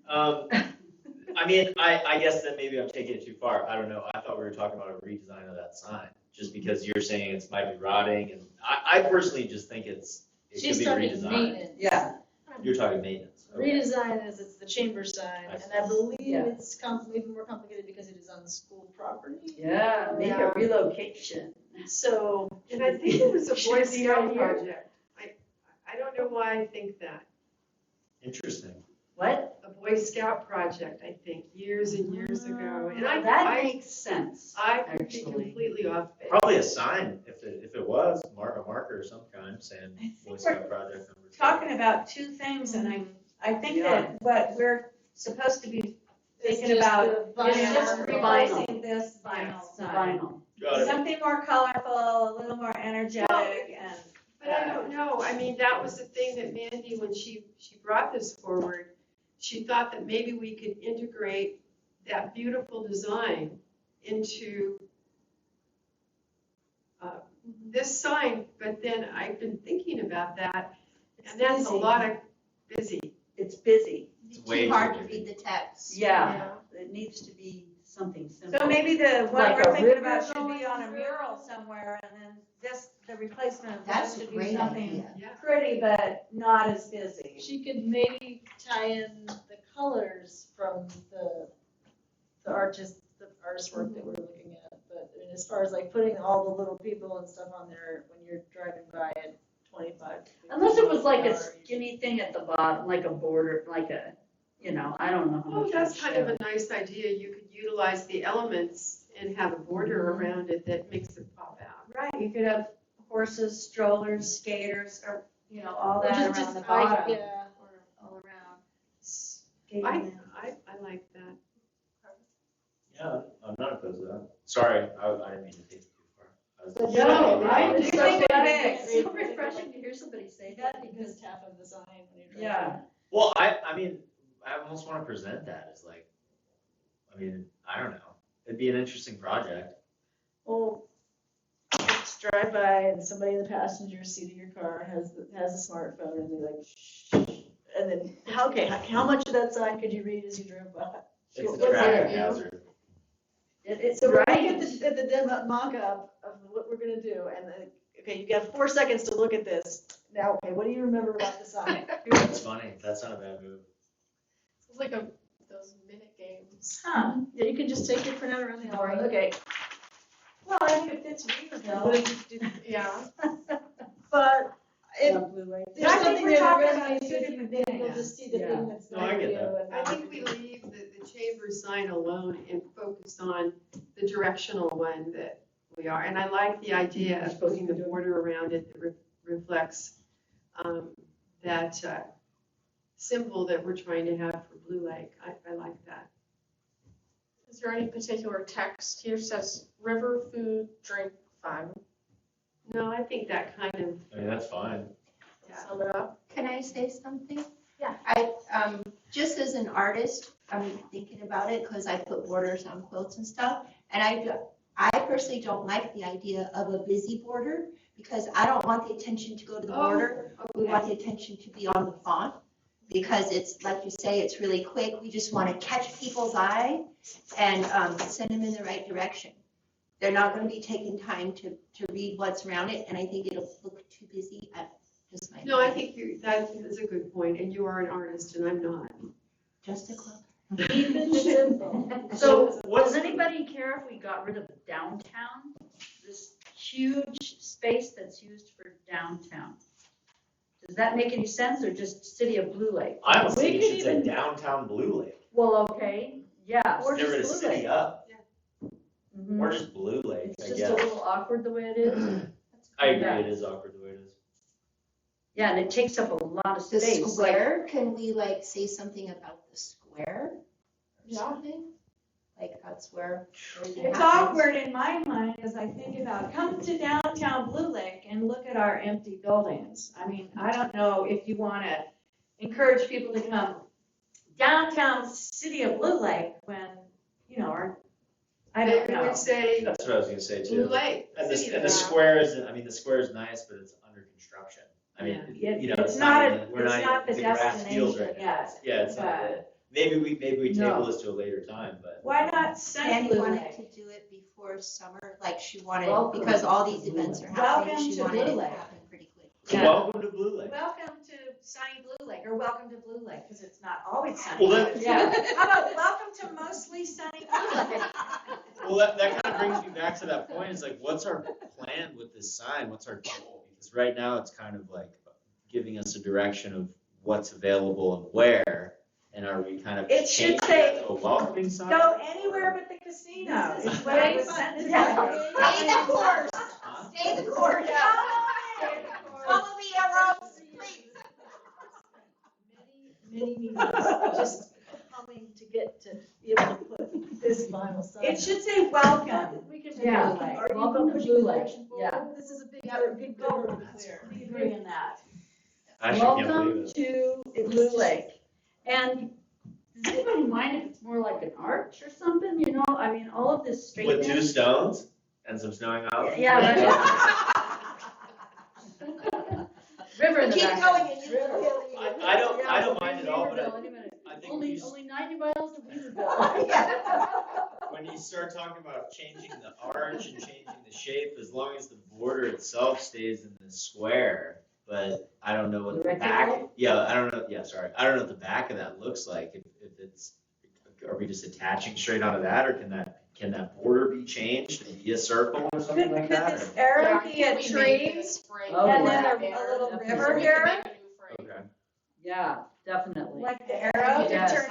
I mean, I guess that maybe I'm taking it too far. I don't know. I thought we were talking about a redesign of that sign, just because you're saying it might be rotting, and I personally just think it could She's be talking redesigned. maintenance. Yeah. You're talking maintenance. Okay. Redesign is, it's the chamber sign, I see. and I believe Yeah. it's even more complicated because it is on school property. Yeah, make a relocation. So, And I think it was a Boy Should it be Scout right here? project. I don't know why I think that. Interesting. What? A Boy Scout project, I think, years and years ago. And That I makes sense. could be actually. completely off base. Probably a sign, if it was, a marker of some kind, saying I think Boy Scout project number 2. Talking about two things, and I think that what we're supposed to be thinking about is just replacing this vinyl sign. Vinyl. Got it. Something more colorful, a little more energetic, and But I don't know, I mean, that was the thing that Mandy, when she brought this forward, she thought that maybe we could integrate that beautiful design into this sign, but then I've been thinking about that, and that's a lot of busy. It's busy. It's way Too hard too to busy. read the text. Yeah, it needs to be something simple. so maybe the one Like we're a thinking river about should going be on a through. mural somewhere, and then the replacement of That's that a should be great something idea. Yeah. pretty, but not as busy. she could maybe tie in the colors from the artist work that we're looking at. But I mean, as far as like putting all the little people and stuff on there when you're driving by at 25. Unless it was like a miles an hour, skinny thing at the bottom, like a border, like a, I don't know how Oh, much. that's would kind show. of a nice idea, you could utilize the elements and have a border around it that makes it pop out. Right, you could have horses, strollers, skaters, or, all Or that just around the bike, bottom, yeah. all around. I like that. Yeah, I'm not opposed to that. Sorry, I didn't mean to take it too far. But No, I it's it's so so good. big. It's so refreshing to hear somebody say that You because, missed half of the sign when you're driving. yeah. Well, I mean, I almost want to present that as like, I don't know. It'd be an interesting project. Well, just drive by and somebody in the passenger seat of your car has a smartphone and they're like, shh. And then, how much of that sign could you read as you drove by? It's What's a traffic there? hazard. It's So we're right. looking at the demo mock-up of what we're gonna do, and then, okay, you got 4 seconds to look at this. Now, okay, what do you remember about the sign? That's funny. That's not a bad move. It's like those minute games. Huh, yeah, you can just take your printout around the hour, okay. Well, I think it fits Weaverville. Yeah. But if I there's think something we're there talking that about resonates two with you, different then things. you'll just see the Yeah. thing that's No, I not get you. that. and I not think we leave the chamber sign alone and focus on the directional one that we are. And I like the idea of putting the border around it that reflects that symbol that we're trying to have for Blue Lake. I like that. Is there any particular text here says river food drink fun? No, I think that kind of, That's fine. Sum it up. Can I say something? Yeah. Just as an artist, I'm thinking about it because I put borders on quilts and stuff. And I personally don't like the idea of a busy border because I don't want the attention to go to the border. We want the attention to be on the font because it's, like you say, it's really quick. We just want to catch people's eye and send them in the right direction. They're not going to be taking time to read what's around it, and I think it'll look too busy. Just my no, I think that is a good point, and you are an artist and I'm not. just a club. Keep it simple. So, does anybody care if we got rid of downtown? This huge space that's used for downtown? Does that make any sense, or just City of Blue Lake? I almost We think it could should say even- downtown Blue Lake. Well, okay, yeah. Or Get rid of just Blue city Lake. up, Mhm. or just Blue Lake, It's I just a guess. little awkward the way it is. I agree, Yeah. it is awkward the way it is. Yeah, and it takes up a lot of The space. square, can we like say something about the square? Or Yeah. something? Like that's where everything It's happens. awkward in my mind as I think about, come to downtown Blue Lake and look at our empty buildings. I mean, I don't know if you want to encourage people to come downtown City of Blue Lake when, you know, I don't Maybe we know. say That's what I was gonna say Blue too. Lake. And the, City and the of square is, I mean, the square is nice, but it's under construction. I mean, you know, It's not, even- we're it's not the grass fields destination right now. yet. Yeah, it's not but- it. Maybe we table No. this to a later time, but. Why not sunny Sandy Blue wanted Lake? to do it before summer, like she wanted, Welcome because all to these Blue events are Lake. happening, Welcome she to wanted Blue it to Lake. happen pretty quick. Yeah. Welcome to Blue Lake. Welcome to sunny Blue Lake, or welcome to Blue Lake, because it's not always sunny. Well, then- Yeah. How about welcome to mostly sunny Blue Lake? Well, that kind of brings me back to that point, is like, what's our plan with this sign? What's our goal? Because right now, it's kind of like giving us a direction of what's available and where, and are we kind of It should changing say, that to a welcoming sign? Go anywhere but the casino, is what I was sent to Yeah. Stay the course, Huh? stay the course. Follow the arrows, please. Many meetings, just coming to get to be able to put this vinyl sign. It should say welcome. We can. Yeah. Blue Lake. Are you Welcome to pushing Blue the Lake. direction Yeah. forward? This is a big, big Go. goal to be clear. We agree in that. I actually can't Welcome believe it. to Blue Lake. And does anybody mind if it's more like an arch or something, you know? I mean, all of this With straightness. 2 stones and some snowing out. Yeah, River in the Keep back. going and you River. will. I don't mind at all, but Weaverville, any minute. I think Only, you- only 90 miles to Weaverville. when you start talking about changing the arch and changing the shape, as long as the border itself stays in the square, but I don't know what The the back, rectangle? yeah, I don't know, I don't know what the back of that looks like, if it's, are we just attaching straight onto that, or can that border be changed and be a circle or something Could like that? this or- arrow Yeah, be a we make tree? this frame Oh, And yeah. then a little banner. river We can here? make a new frame. Okay. Yeah, definitely. Like the arrow could Yes. turn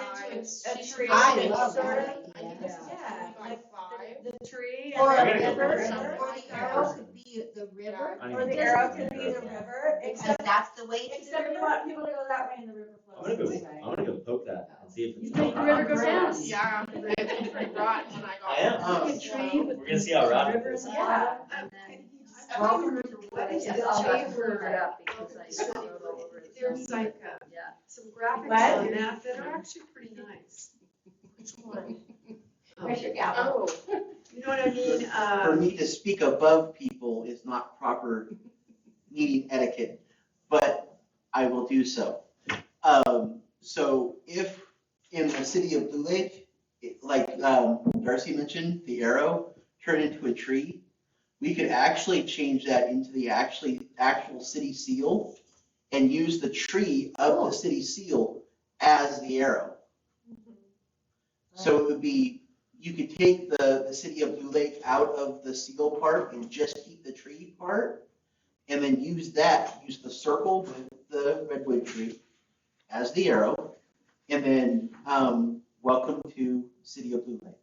into a tree, I love sort that of? idea. Yeah, By like five. the tree Or and a the I'm gonna go river, with that. or the arrow could be the river, I Or need the to- arrow could be the river, because except, that's the way to do except you it. want people to go that way and the river I'm flows gonna go, this way. I'm gonna go poke that and see if You it's. think the river goes down? Yeah, I think pretty rotten when I got. I am. there. Like a tree with We're gonna see how rotten it river in is. the Yeah. bottom, and then welcome to Blue Lake. Yeah. I'll have to look it up because I wrote all over it. There's like Yeah. some graphics What? on that that are actually pretty nice. Where's your gavel? Oh, You know what I mean? For me to speak above people is not proper meeting etiquette, but I will do so. So if in the city of Blue Lake, like Darcy mentioned, the arrow turned into a tree, we could actually change that into the actual city seal and use the tree of the city seal as the arrow. So it would be, you could take the city of Blue Lake out of the seal part and just keep the tree part, and then use the circle with the redwood tree as the arrow, and then, welcome to city of Blue Lake.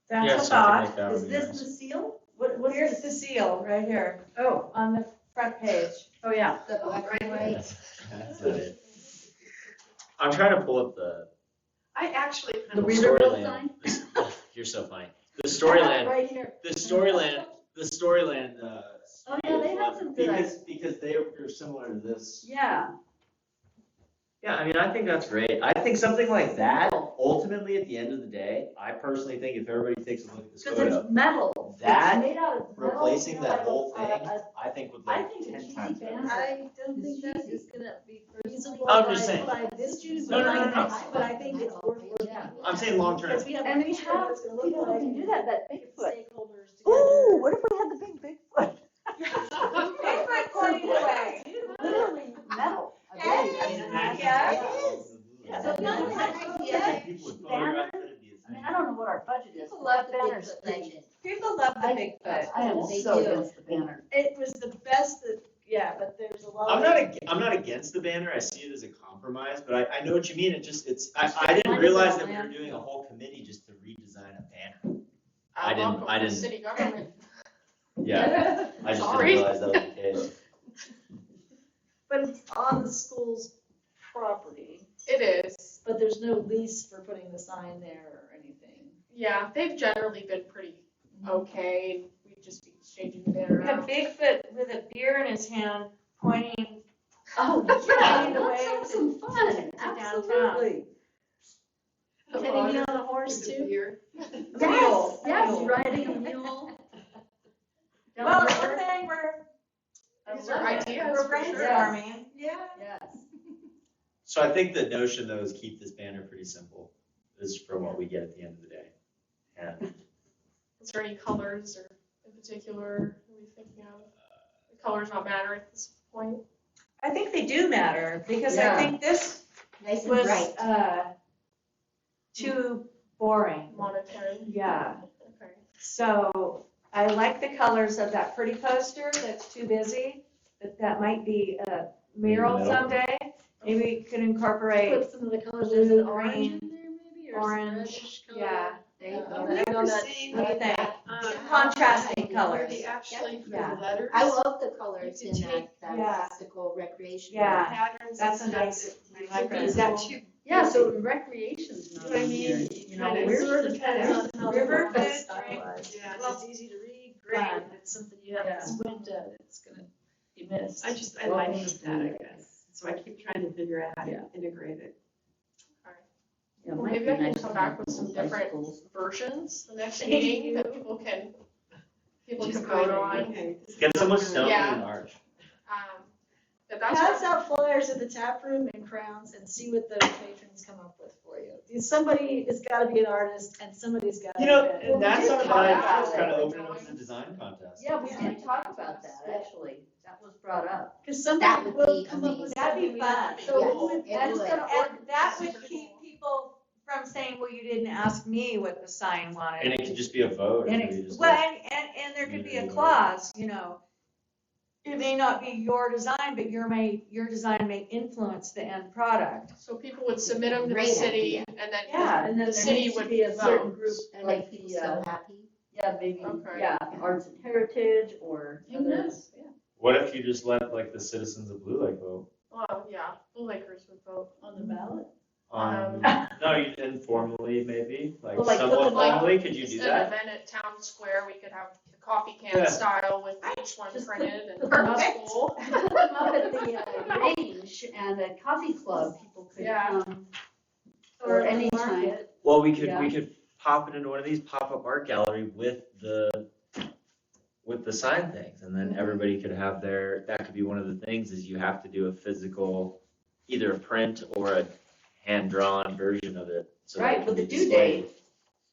Yeah, That's a something thought. like that would Is be this nice. the seal? What's Here's the seal, right here, Oh, on the front page. oh, yeah. The black and white. That's not it. I'm trying to pull up the I actually The kind of. Weaverville sign? Storyland. You're so funny. The Storyland, Right here. the Storyland. Oh, yeah, they have some good Because they're similar to this. Yeah. Yeah, I mean, I think that's great. I think something like that, ultimately, at the end of the day, I personally think if everybody takes a look at this Because photo, it's metal. That, It's made out of metal, replacing you know, that like whole a- thing, I think would I look think a 10 cheesy times better. banner. I don't think that It's is gonna be feasible I'm by, just saying. by this June, No, no, no, no. but I think it's worth looking at. I'm saying long term. Because we have. And we a picture of have what it's gonna look people who like, can do that, that get Bigfoot. Stakeholders together. Ooh, what if we had the big Bigfoot? Bigfoot pointing away. Literally metal. Yeah, it is. Yeah, so Not a people bad have- idea. People would Banner? photograph it, it'd be I mean, insane. I don't know what our budget is. People but love that the banner's Bigfoot pretty- legend. People love the Bigfoot. I am They so do. against the banner. It was the best that, yeah, but there's a lot. I'm of not I'm not against the banner, I see it as a compromise, but I know what you mean, I didn't realize that we were doing a whole committee just to redesign a banner. I didn't- Welcome to city government. Yeah, I just didn't Sorry. realize that was the case. But it's on the school's property, It is. but there's no lease for putting the sign there or anything. Yeah, they've generally been pretty okay. We'd just be changing the banner We have out. Bigfoot with a beer in his hand pointing. Oh, Pointing the that way sounds to- some fun, to downtown. absolutely. Can he be on a horse too? Here. Yes, yes, riding a mule. Down Well, the it's river. one thing we're. These are ideas We're for sure. brainstorming. Yeah. Yes. So I think the notion though is keep this banner pretty simple, is from what we get at the end of the day. And Is there any colors or in particular are we thinking of? The colors not matter at this point? I think they do matter because I Yeah. think this Nice and was, bright. too boring. Monetary? Yeah. Okay. So I like the colors of that pretty poster that's too busy, but that might be a mural Middle. someday. Maybe we could incorporate, Put some of the colors, blue, is it orange green, in there maybe, or some orange, reddish color? yeah. There you Yeah, go. on that- on that- What do you think? Um, Contrasting Were colors. they actually for Yeah. the letters? I love the colors You in could that, take- that Yeah. physical recreation. Yeah. Patterns. That's a and nice- stuff that nice might be- idea. Is that too? Yeah, so recreation's not You know what I on here, mean? you know, Kind of where's Sort the of depends on how the River book is food, drink. stylized. Yeah. If it's easy to read, great, Fun. if it's something you have to squint at, it's gonna be missed. I just, I Welcome like to that, I Blue guess. So I keep trying to figure out how to integrate it. Yeah, it Well, might maybe be I can nice come to back have with some little different bicycles. versions the next Thank meeting that you. people can Just vote going, on. okay. get someone stoned Yeah. in March. But that's Pass what, out flyers at the tap room and crowns and see what the patrons come up with for you. Somebody has gotta be an artist and somebody's gotta. You know, be and that's did not a talk bad about idea, it's kind of it. open up to design contest. Yeah, we did talk about that, actually, that was brought up. Cause That somebody would will be come up with amazing. That'd be something. fun. So Yes, who would, it that's would. gonna And work. that would keep people from saying, well, you didn't ask me what the sign wanted. And it could just be a vote. And if we it, just well, like- and there could be a Community vote. clause, you know, it may not be your design, but your design may influence the end product. so people would submit them to the Great city idea. and then Yeah, And then the there city needs to would be a certain vote. group, And Like make people the, so happy. Yeah, maybe, Okay. yeah, arts and heritage or who other. knows, yeah, What if you just let like the citizens of Blue Lake vote? well, yeah, Blue Lakers would vote. on the ballot. No, you informally maybe, like Well, like somewhat put them all- formally, could you do Instead of that? event at Town Square, we could have the coffee Yeah. can style with each one Just printed and put them up. cool. Put them up at the range and a coffee club, people could Yeah. come. Or at the any market. time. Well, we Yeah. could pop it into one of these pop-up art gallery with the sign things, and then everybody could have that could be one of the things, is you have to do a physical, either a print or a hand-drawn version of it. So that Right, it with can the be due displayed date.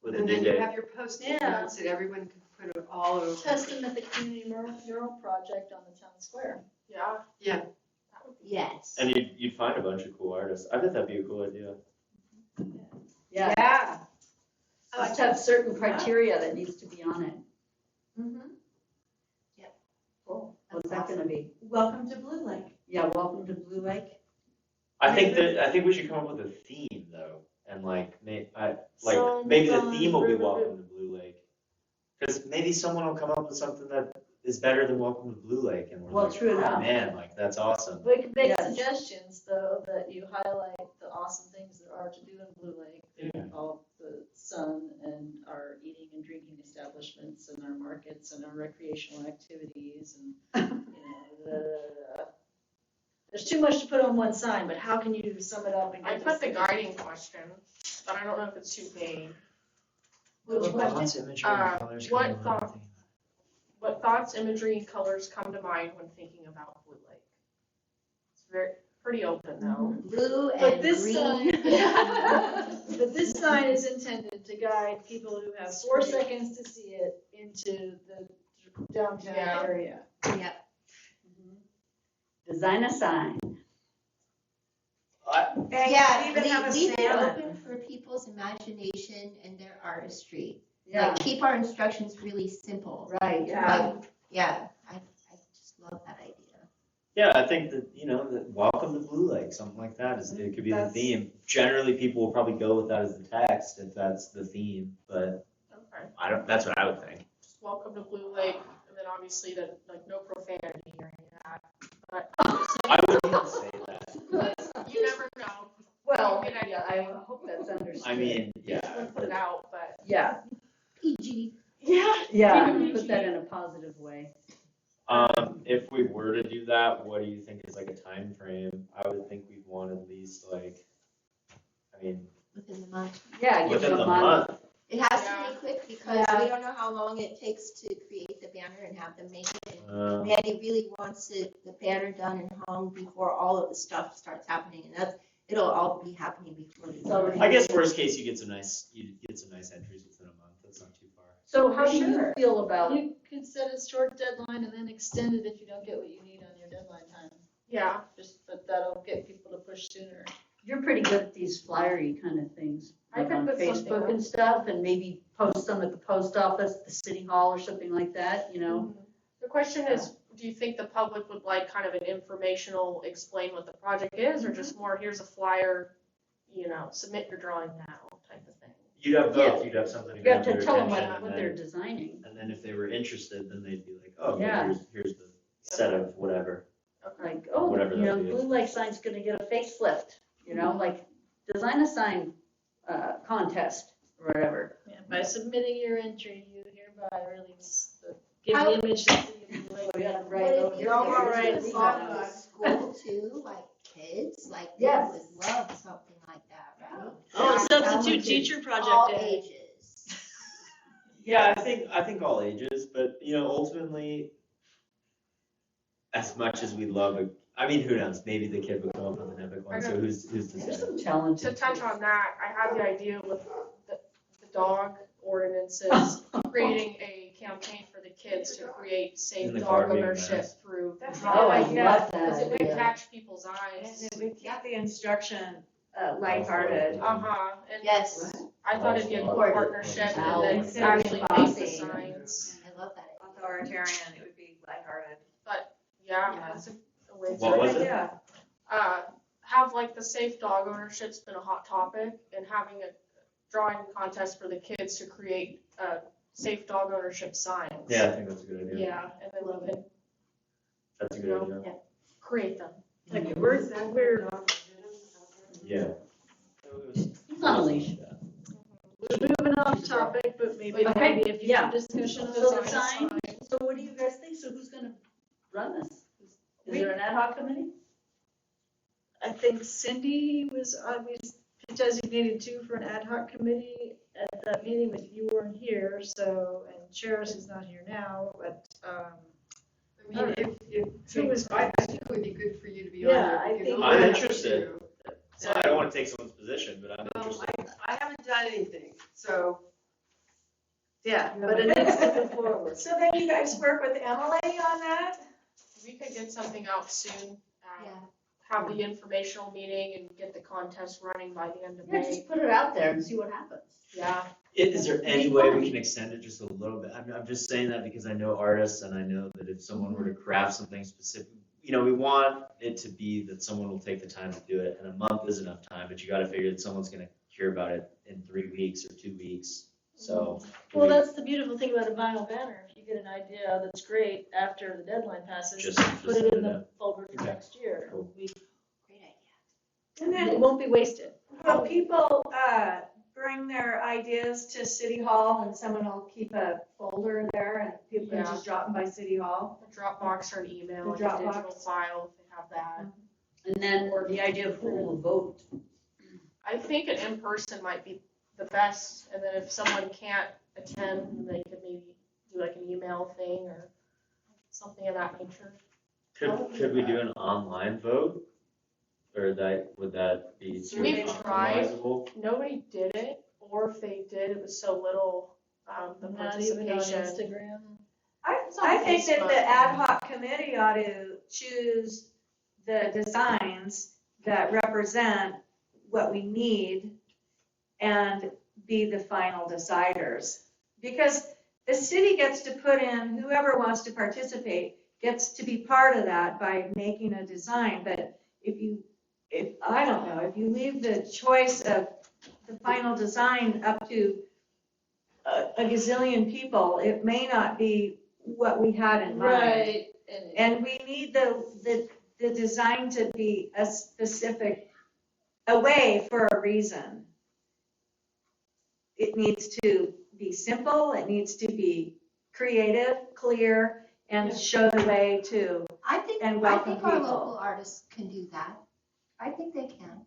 With a And due then you date. have your post-it Yeah. notes that everyone can put it all over. Test them at the community mural project on the town square. Yeah. Yeah. That would be- Yes. And you'd find a bunch of cool artists. I bet that'd be a cool idea. Yeah, Yeah. must have certain criteria that needs to be on it. Mhm. Cool. What's that gonna be? Welcome to Blue Lake. Yeah, welcome to Blue Lake. I think we should come up with a theme though, and like maybe Sun, the sun, theme will be river, Welcome to Blue Lake. Because maybe someone will come up with something that is better than Welcome to Blue Lake, and we're Well, like, true oh, enough. man, like that's awesome. We could make Yes. suggestions, though, that you highlight the awesome things there are to do in Blue Lake. Yeah. All the sun and our eating and drinking establishments and our markets and our recreational activities and, there's too much to put on one sign, but how can you sum it up and I get put the this- guiding question, but I don't know if it's too vague. Which What one? thoughts, imagery, and colors what come to mind? thought- What thoughts, imagery, and colors come to mind when thinking about Blue Lake? It's pretty open though. Blue But and this green. sign, but this sign is intended to guide people who have 4 seconds to see it into the downtown Yeah. area. Yep. Design a sign. And Yeah, even have a leave it salmon. open for people's imagination and their artistry. Yeah, Like, keep our instructions really simple. right. Yeah. Like, yeah, I just love that idea. Yeah, I think that, that welcome to Blue Lake, something like that it could be the That's- theme. Generally, people will probably go with that as the text if that's the theme, but Okay, that's what I would think. just welcome to Blue Lake, and then obviously that, like, no profanity or any of that. But I wouldn't even say that. you never know. Well, Good idea. yeah, I hope that's understood. I mean, Wouldn't yeah. put it out, but. Yeah, PG. Yeah. yeah, put that in a positive way. If we were to do that, what do you think is like a time frame? I would think we'd want at least Within the month. Yeah, give within them the a month. month. It has to Yeah. be quick because Yeah. we don't know how long it takes to create the banner and have them make it. Uh, Mandy really wants the banner done and hung before all of the stuff starts happening, and it'll all be happening before the. So- I guess worst case, you get some nice entries within a month. That's not too far. So how do you Sure. feel about, You could set a short deadline and then extend it if you don't get what you need on your deadline time. Yeah, But that'll get people to push sooner. you're pretty good at these flyery kind of things, I like could on put something Facebook up. and stuff, and maybe post them at the post office, the city hall or something like that, The question is, do you think the public would like kind of an informational, explain what the project is, or just more, here's a flyer, submit your drawing now type of thing? You'd have both. Yeah. You'd have something to You have grab to their tell them attention, what and they're then- designing. And then if they were interested, then they'd be like, oh, Yeah. here's the set of whatever. Okay. Like, oh, Whatever that is. Blue Lake sign's gonna get a facelift, like, design a sign, contest, or whatever. Yeah, by submitting your entry, you hereby release give the image to the city of Blue Lake. Oh, yeah, What right. if you're All right, right, it's involved all with school too, like kids, like they Yes. would love something like that, right? Oh, substitute Talented, teacher all project day. ages. Yeah, I think all ages, but ultimately, as much as we love it, I mean, who knows? Maybe the kid would come up with an epic one. So who's to There's say? some talented. To touch on that, I had the idea with the dog ordinances, creating a campaign for the kids to create safe In the dog car being ownership nice. through. That's drawing. Oh, I Yeah, love Because it that would idea. catch people's And eyes. it would keep the instruction lighthearted. Uh-huh, and Yes, I thought it'd be a cool Or- partnership Wow. and then Instead of actually make the bossy. signs. I love that. Authoritarian, it would be lighthearted. Yeah, Yeah. that's a way to. What was it? Yeah. Have like the safe dog ownership's been a hot topic, and having a drawing contest for the kids to create safe dog ownership signs. Yeah, I think that's a good idea. Yeah, and then we can That's a good idea. create them. Okay, we're Yeah. He's on a leash. moving off topic, but maybe Okay, that'll be a future yeah. discussion of So the design. sign, so what do you guys think? So who's gonna run this? Is there an ad hoc committee? I think Cindy was designated too for an ad hoc committee at that meeting, but you weren't here, so, and Cheris is not here now, but, I mean, if Who was- I think it would be good for you to be on Yeah, there. I because think- all I'm I have to interested. do- So I don't want to take someone's position, but I'm Well, interested. I haven't done anything, so. yeah, but it needs to move forward. So then you guys work with Emily on that? We could get something out soon. Yeah. Have the informational meeting and get the contest running by the end of Yeah, May. just put it out there and see what happens. Yeah, Is there any way we can extend it just a little bit? I'm just saying that because I know artists and I know that if someone were to craft something specific, we want it to be that someone will take the time to do it, and a month is enough time, but you gotta figure that someone's gonna hear about it in 3 weeks or 2 weeks, so. Well, that's the beautiful thing about a vinyl banner. If you get an idea that's great after the deadline passes, Just put send it in it the out. folder for Okay. next year. Cool. Great idea. And It then won't be wasted. will people bring their ideas to City Hall and someone will keep a folder there and people can Yeah. just drop them by City Hall? a Dropbox or an email, The like a digital Dropbox. file if they have that. And then, or the idea of who will vote. I think an in-person might be the best, and then if someone can't attend, they could maybe do like an email thing or something of that nature. Could we do an online vote? Or would that be too We've tried. customizable? Nobody did it, or if they did, it was so little, the Not even on participation. Instagram. It's on I think that Facebook. the ad hoc committee ought to choose the designs that represent what we need and be the final deciders. Because the city gets to put in whoever wants to participate, gets to be part of that by making a design, but I don't know, if you leave the choice of the final design up to a gazillion people, it may not be what we had in mind. Right. And we need the design to be a specific, a way for a reason. It needs to be simple, it needs to be creative, clear, and show the way to, I think And our welcome people. local artists can do that. I think they can.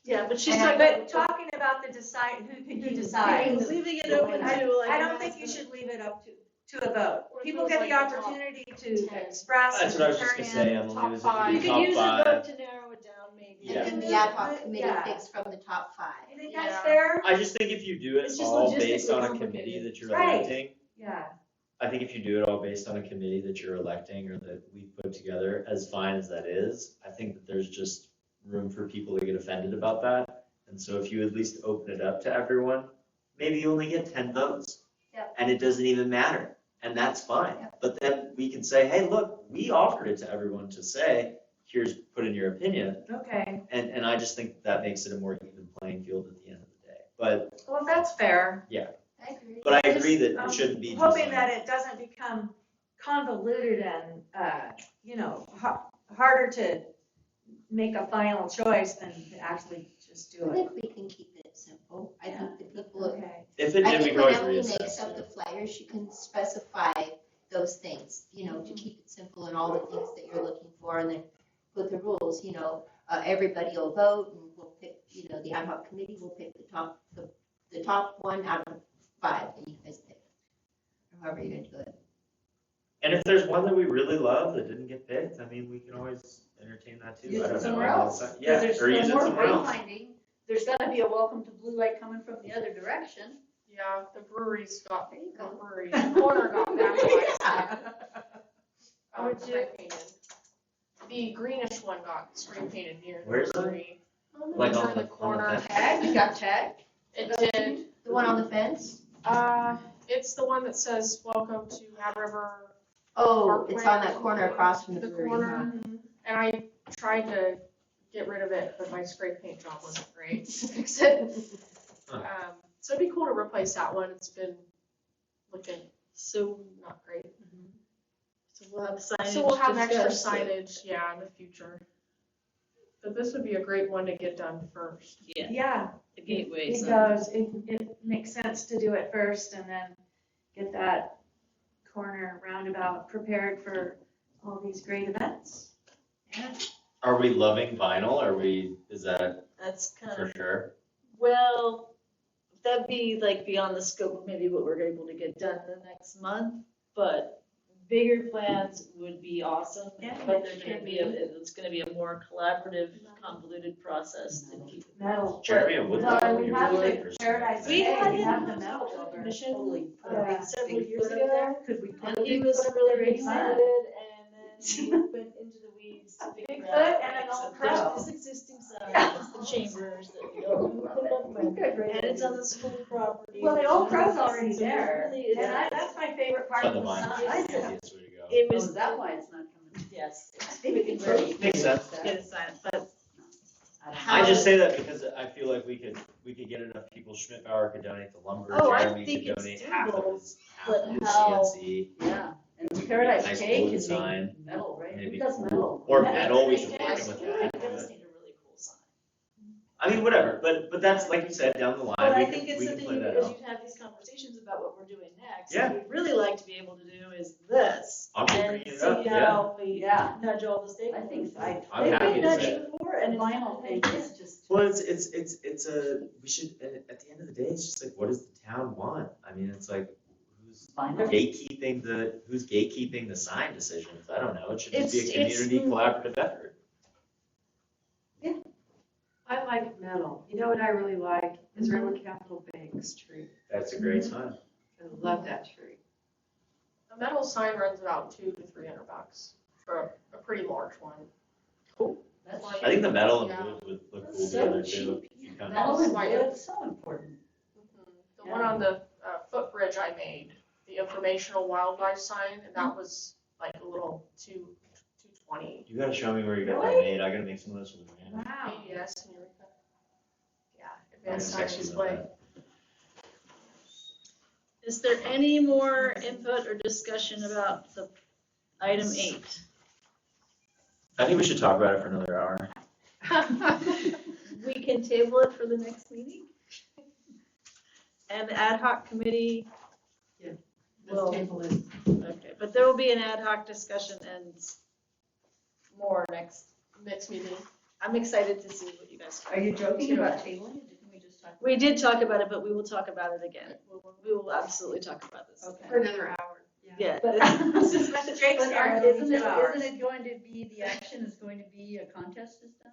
Yeah, but she's And I- talking but talking about the decide, who decides. leaving it open to like. I don't think you should leave it up to a vote. Or People goes get the like the top opportunity to 10. express and That's what I was just turn gonna say, in. Emily, top was if five. you You do could top use a five. vote to narrow it down, maybe. Yeah. And then the ad hoc committee Yeah. picks from the top 5. You think that's Yeah. fair? I just think if you do it It's just all logistically based on a complicated. committee that you're Right. electing, Yeah. I think if you do it all based on a committee that you're electing or that we put together, as fine as that is, I think that there's just room for people to get offended about that. And so if you at least open it up to everyone, maybe you only get 10 votes. Yep. And it doesn't even matter, and that's fine. But then we can say, hey, look, we offered it to everyone to say, here's, put in your opinion. Okay. And I just think that makes it a more even playing field at the end of the day. But Well, that's fair. I agree. I agree that Just, it shouldn't be. Hoping designed. that it doesn't become convoluted and, harder to make a final choice than to actually just do I it. think we can keep it simple. I think the people, Okay. If it I did, we think could when always Emily makes reassess. up the flyers, she can specify those things, to keep it simple and all the things that you're looking for, and then put the rules, everybody will vote, and we'll pick, the ad hoc committee will pick the top one out of 5, and you guys pick. Or however you're gonna do it. And if there's one that we really love that didn't get picked, I mean, we can always entertain that too. Use I it don't know. somewhere I mean, else. it's not- Yeah, There's or use it more somewhere else. wayfinding. There's gotta be a welcome to blue light coming from the other direction. Yeah, the brewery's got, There you the go. brewery, the corner got vandalized. Would you- Spray painted. The greenish one got spray painted near the Where's that? brewery. Like Near on the corner. fence? Tag, you got tagged? It did. The one on the fence? It's the one that says, welcome to Mad River. Oh, it's on that Parkway." corner across from the The brewery. corner, and I tried to get rid of it, but my spray paint job wasn't great to fix it. Huh. So it'd be cool to replace that one, it's been looking So, not great. so we'll have signage. So we'll have extra discussed. signage, yeah, in the future. But this would be a great one to get done first. Yeah, Yeah, the gateway. it does. It makes sense to do it first and then get that corner roundabout prepared for all these great events. Are we loving vinyl? Is that That's kind for of, sure? well, that'd be like beyond the scope of maybe what we're able to get done in the next month, but bigger plans would be awesome. Yeah, But it's gonna be a more collaborative, convoluted process to keep. Metal. Jeremy, it would No, be we have really the interesting. Paradise We Day, had we it have on the the metal Cultural builder. Commission, Totally put a uh, big several thing years put ago. up there. Could we And put he a was big really sign? excited, and then we went into the weeds to figure Bigfoot out. and an okay, so old there's crow. this existing sign, it's the chambers that we don't, we put it up front, and it's on the school property. Well, the old crow's already So there, really, and that's my favorite part But of the the vinyl sign. is the easiest way to go. It Oh, was, is that why it's not coming? yes, it's moving very. Makes sense. Get a sign, but I just say that because I feel like we could get enough people. Schmidt-Bauer could donate the lumber, Oh, I Jeremy think could it's donate half doable, of his but CNC. Yeah, We and could Paradise get a nice Cake wood can sign. make metal, right? Maybe Who does cool. metal? Or Yeah. metal, we should Paradise work with Cake, that. it does need a really cool sign. I mean, whatever, but that's, like you said, down the line, But I we think can it's play something, that because out. you'd have these conversations about what we're doing next. Yeah. What we'd really like to be able to do is this, I'm just and bringing it see up, yeah. how we Yeah. nudge all the stakeholders. I think, I'm They've happy been to nudged say it. before, and it's vinyl not thing like is just. Well, it's a, we should, at the end of the day, it's just like, what does the town want? I mean, it's like, who's Vinyl. who's gatekeeping the sign decisions? I don't know, it should just be a It's- community collaborative effort. I like metal. You know what I really like is Railroad Capital Bank's tree. That's a great sign. I love that tree. a metal sign runs about $200 to $300 for a pretty large one. That's Like- I think the metal and Yeah. wood would look That's cool so together cheap. too. You kinda- Metal and Like wood, it. so important. The one on the footbridge I made, the informational wildlife sign, and that was like a little 220. You gotta show me where you got that Really? made, I gotta make some of those for the van. Wow. ABS and Eureka. Yeah, I'm gonna advanced sign text you display. about Is there any more input or discussion about the item 8? I think we should talk about it for another hour. We can table it for the next meeting? And the ad hoc committee, Let's table it. okay, but there will be an ad hoc discussion and more next. Next meeting. I'm excited to see what you guys. Are you joking about tabling it? Didn't we just talk? We did talk about it, but we will talk about it again. We will absolutely talk about this. Okay. For another hour, yeah. Yeah. But This is what Jake's But aren't- here. isn't it going to be, the action is going to be a contest this time?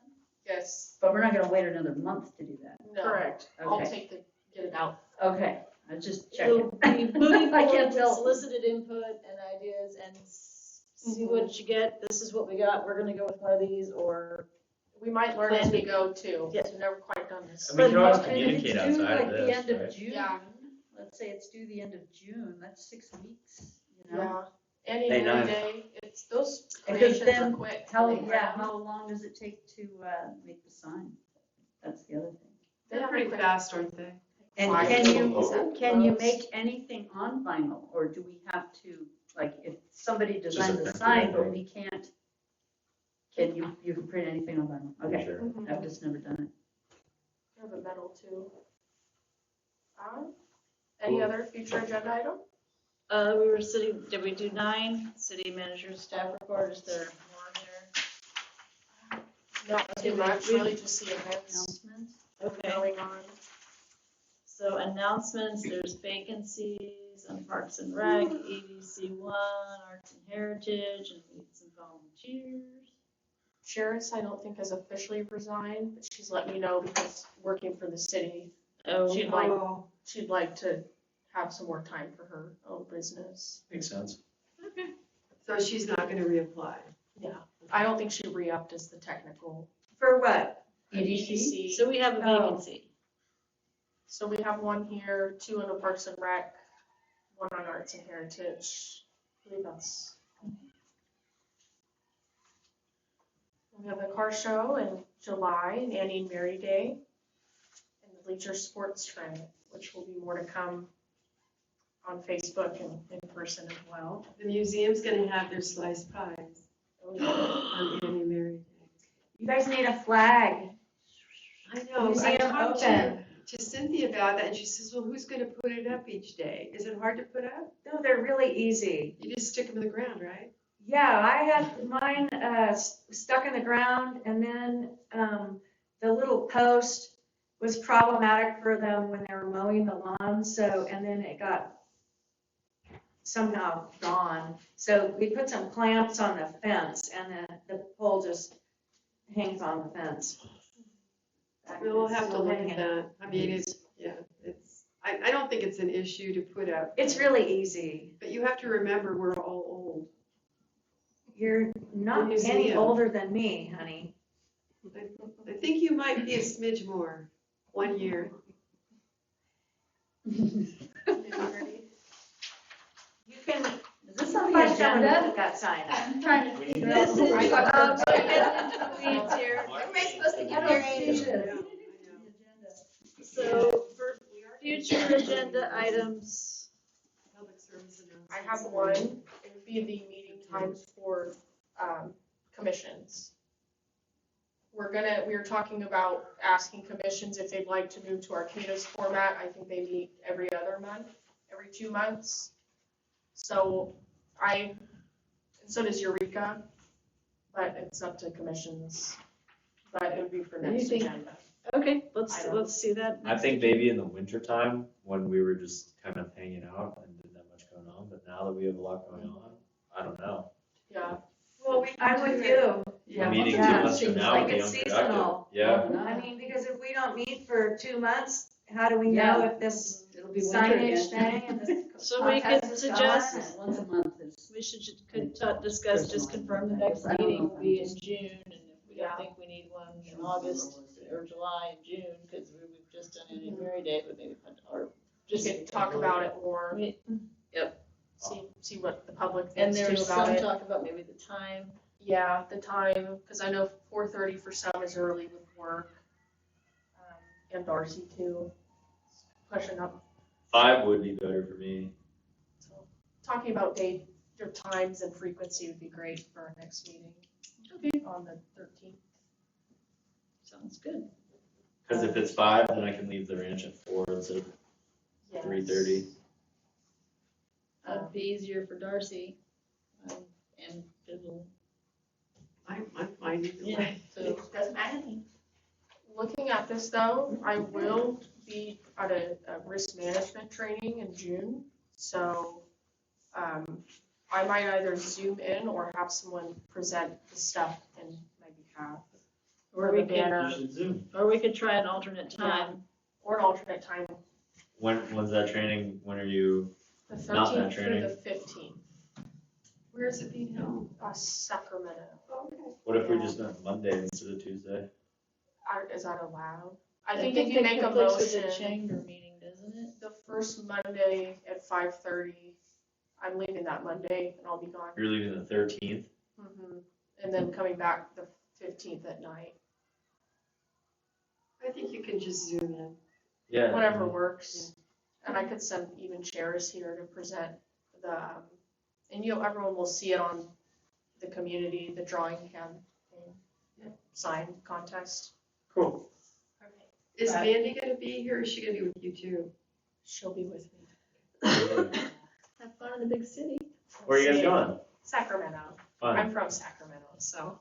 Yes, But we're not gonna wait another month to do that. no, Correct. I'll Okay, get it out. okay, I was just We'll checking. be moving I forward can't with tell. solicited input and ideas and see what you get. This is what we got. We're gonna go with one of these or. We might learn as we go too, Yeah. because we've never quite done this. And we can always And if communicate it's due outside of like the this, end of right? June, Yeah. let's say it's due the end of June, that's 6 weeks, you know? Yeah, any Hey, Mary nice. Day, it's, those Because creations are then quick. How, They yeah, print. how long does it take to, make the sign? That's the other thing. They're pretty fast, aren't they? And Why? can you, Oh. can you make anything on vinyl, or do we have to, like, if somebody designs a printed sign, up, but right? we can't, can you can print anything on vinyl? Okay, Sure. Mhm. I've just never done I have a medal too. Any other future agenda item? We were sitting, did we do 9? City manager staff report, is there more here? Not too much, really just the it. events Announcements? Okay, going on. so announcements, there's vacancies on Parks and Rec, ABC1, Arts and Heritage, and we need some volunteers. Sheriff's, I don't think has officially resigned, but she's let me know because working for the city, Oh, she'd like to have some more time for her own business. Makes sense. okay. So she's not gonna reapply. Yeah, I don't think she re-upped as the technical For what? EDC? So we have a Oh. vacancy. So we have one here, 2 in the Parks and Rec, 1 on Arts and Heritage. I believe that's. We have the car show in July, and Annie and Mary Day, and the Bleacher Sports Trend, which will be more to come on Facebook and in person as well. The museum's gonna have their sliced pies on Annie Mary Day. You guys need a flag. I know, I Museum talked open. to Cynthia about that, and she says, well, who's gonna put it up each day? Is it hard to put up? No, they're really easy. You just stick them in the ground, right? Yeah, I had mine stuck in the ground, and then the little post was problematic for them when they were mowing the lawn, so, and then it got somehow gone. So we put some clamps on the fence, and then the pole just hangs on the fence. We'll have to Still look at hanging. that. I mean, I don't think it's an issue to put up. It's really easy. But you have to remember, we're all old. You're not any museum. older than me, honey. I think you might be a smidge more, 1 year. You can, Is this on the find someone to agenda? put that sign up. I'm trying to figure This out. is, what we're um, talking we're about. getting into the weeds here. Everybody's supposed to I get don't their see age. this. So for future agenda items, Public service announcements. I have one, it would be the meeting times for commissions. We were talking about asking commissions if they'd like to move to Arcata's format. I think they meet every other month, every 2 months. So and so does Eureka, but it's up to commissions. But it would be for What do you next think? agenda. okay, let's see that. I think maybe in the winter time, when we were just kind of hanging out and didn't have much going on, but now that we have a lot going on, I don't know. Yeah, Well, I'm with you. Yeah. A meeting 2 Yeah, months from seems now like would be it's unproductive. seasonal. Yeah, I mean, because if we don't meet for 2 months, how do we Yeah. know if this It'll be winter signage again. thing and this So we could contest is suggest- going? And- Once a month is, We could discuss, just confirm the next I don't know meeting if will I'm be in just- June, and if we don't think we need one in August or July and June, because we've just done Annie and Mary Day, but maybe, or just just. get talk about it more. We- see what the public And thinks too there's about some it. talk about maybe the time. Yeah, the time, because I know 4:30 for some is early with work. And Darcy too, pushing up. 5 would be better for me. So talking about date, your times and frequency would be great for our next meeting. Okay. On the 13th. Sounds good. Cause if it's 5, then I can leave the ranch at 4 instead of Yes. 3:30. That'd be easier for Darcy. And it'll, I'm fine either yeah, way. so, Doesn't matter to me. Looking at this though, I will be at a risk management training in June. So I might either Zoom in or have someone present the stuff in my behalf. or we the could, banner. You should Zoom. or we could try an alternate time. Or an alternate time, When's that training? When are you? the Not that 13th through training. the 15th, Where is it being held? Sacramento. What if we just went Monday instead of Tuesday? Is that allowed? I think if you that make a conflicts with the motion, chamber meeting, doesn't it? the first Monday at 5:30, I'm leaving that Monday and I'll be gone. You're leaving the 13th. And then coming back the 15th at night, I think you can just zoom in. Yeah. whatever works. And I could send even chairs here to present the, and everyone will see it on the community, the drawing campaign, sign contest. Cool. Is Right. Mandy gonna be here, or is she gonna be with you too? She'll be with me. Have fun in the big city. Where are you guys See. going? Sacramento. Fun. I'm from Sacramento, so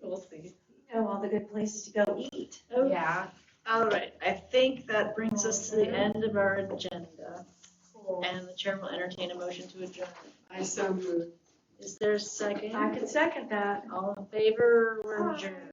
we'll see. You know, all the good places to go eat. Oh, Yeah. all right. I think that brings us to the end of our agenda. Cool. And the chair will entertain a motion to adjourn. I so moved. Is there a second? I could second that. All in favor, we're adjourned.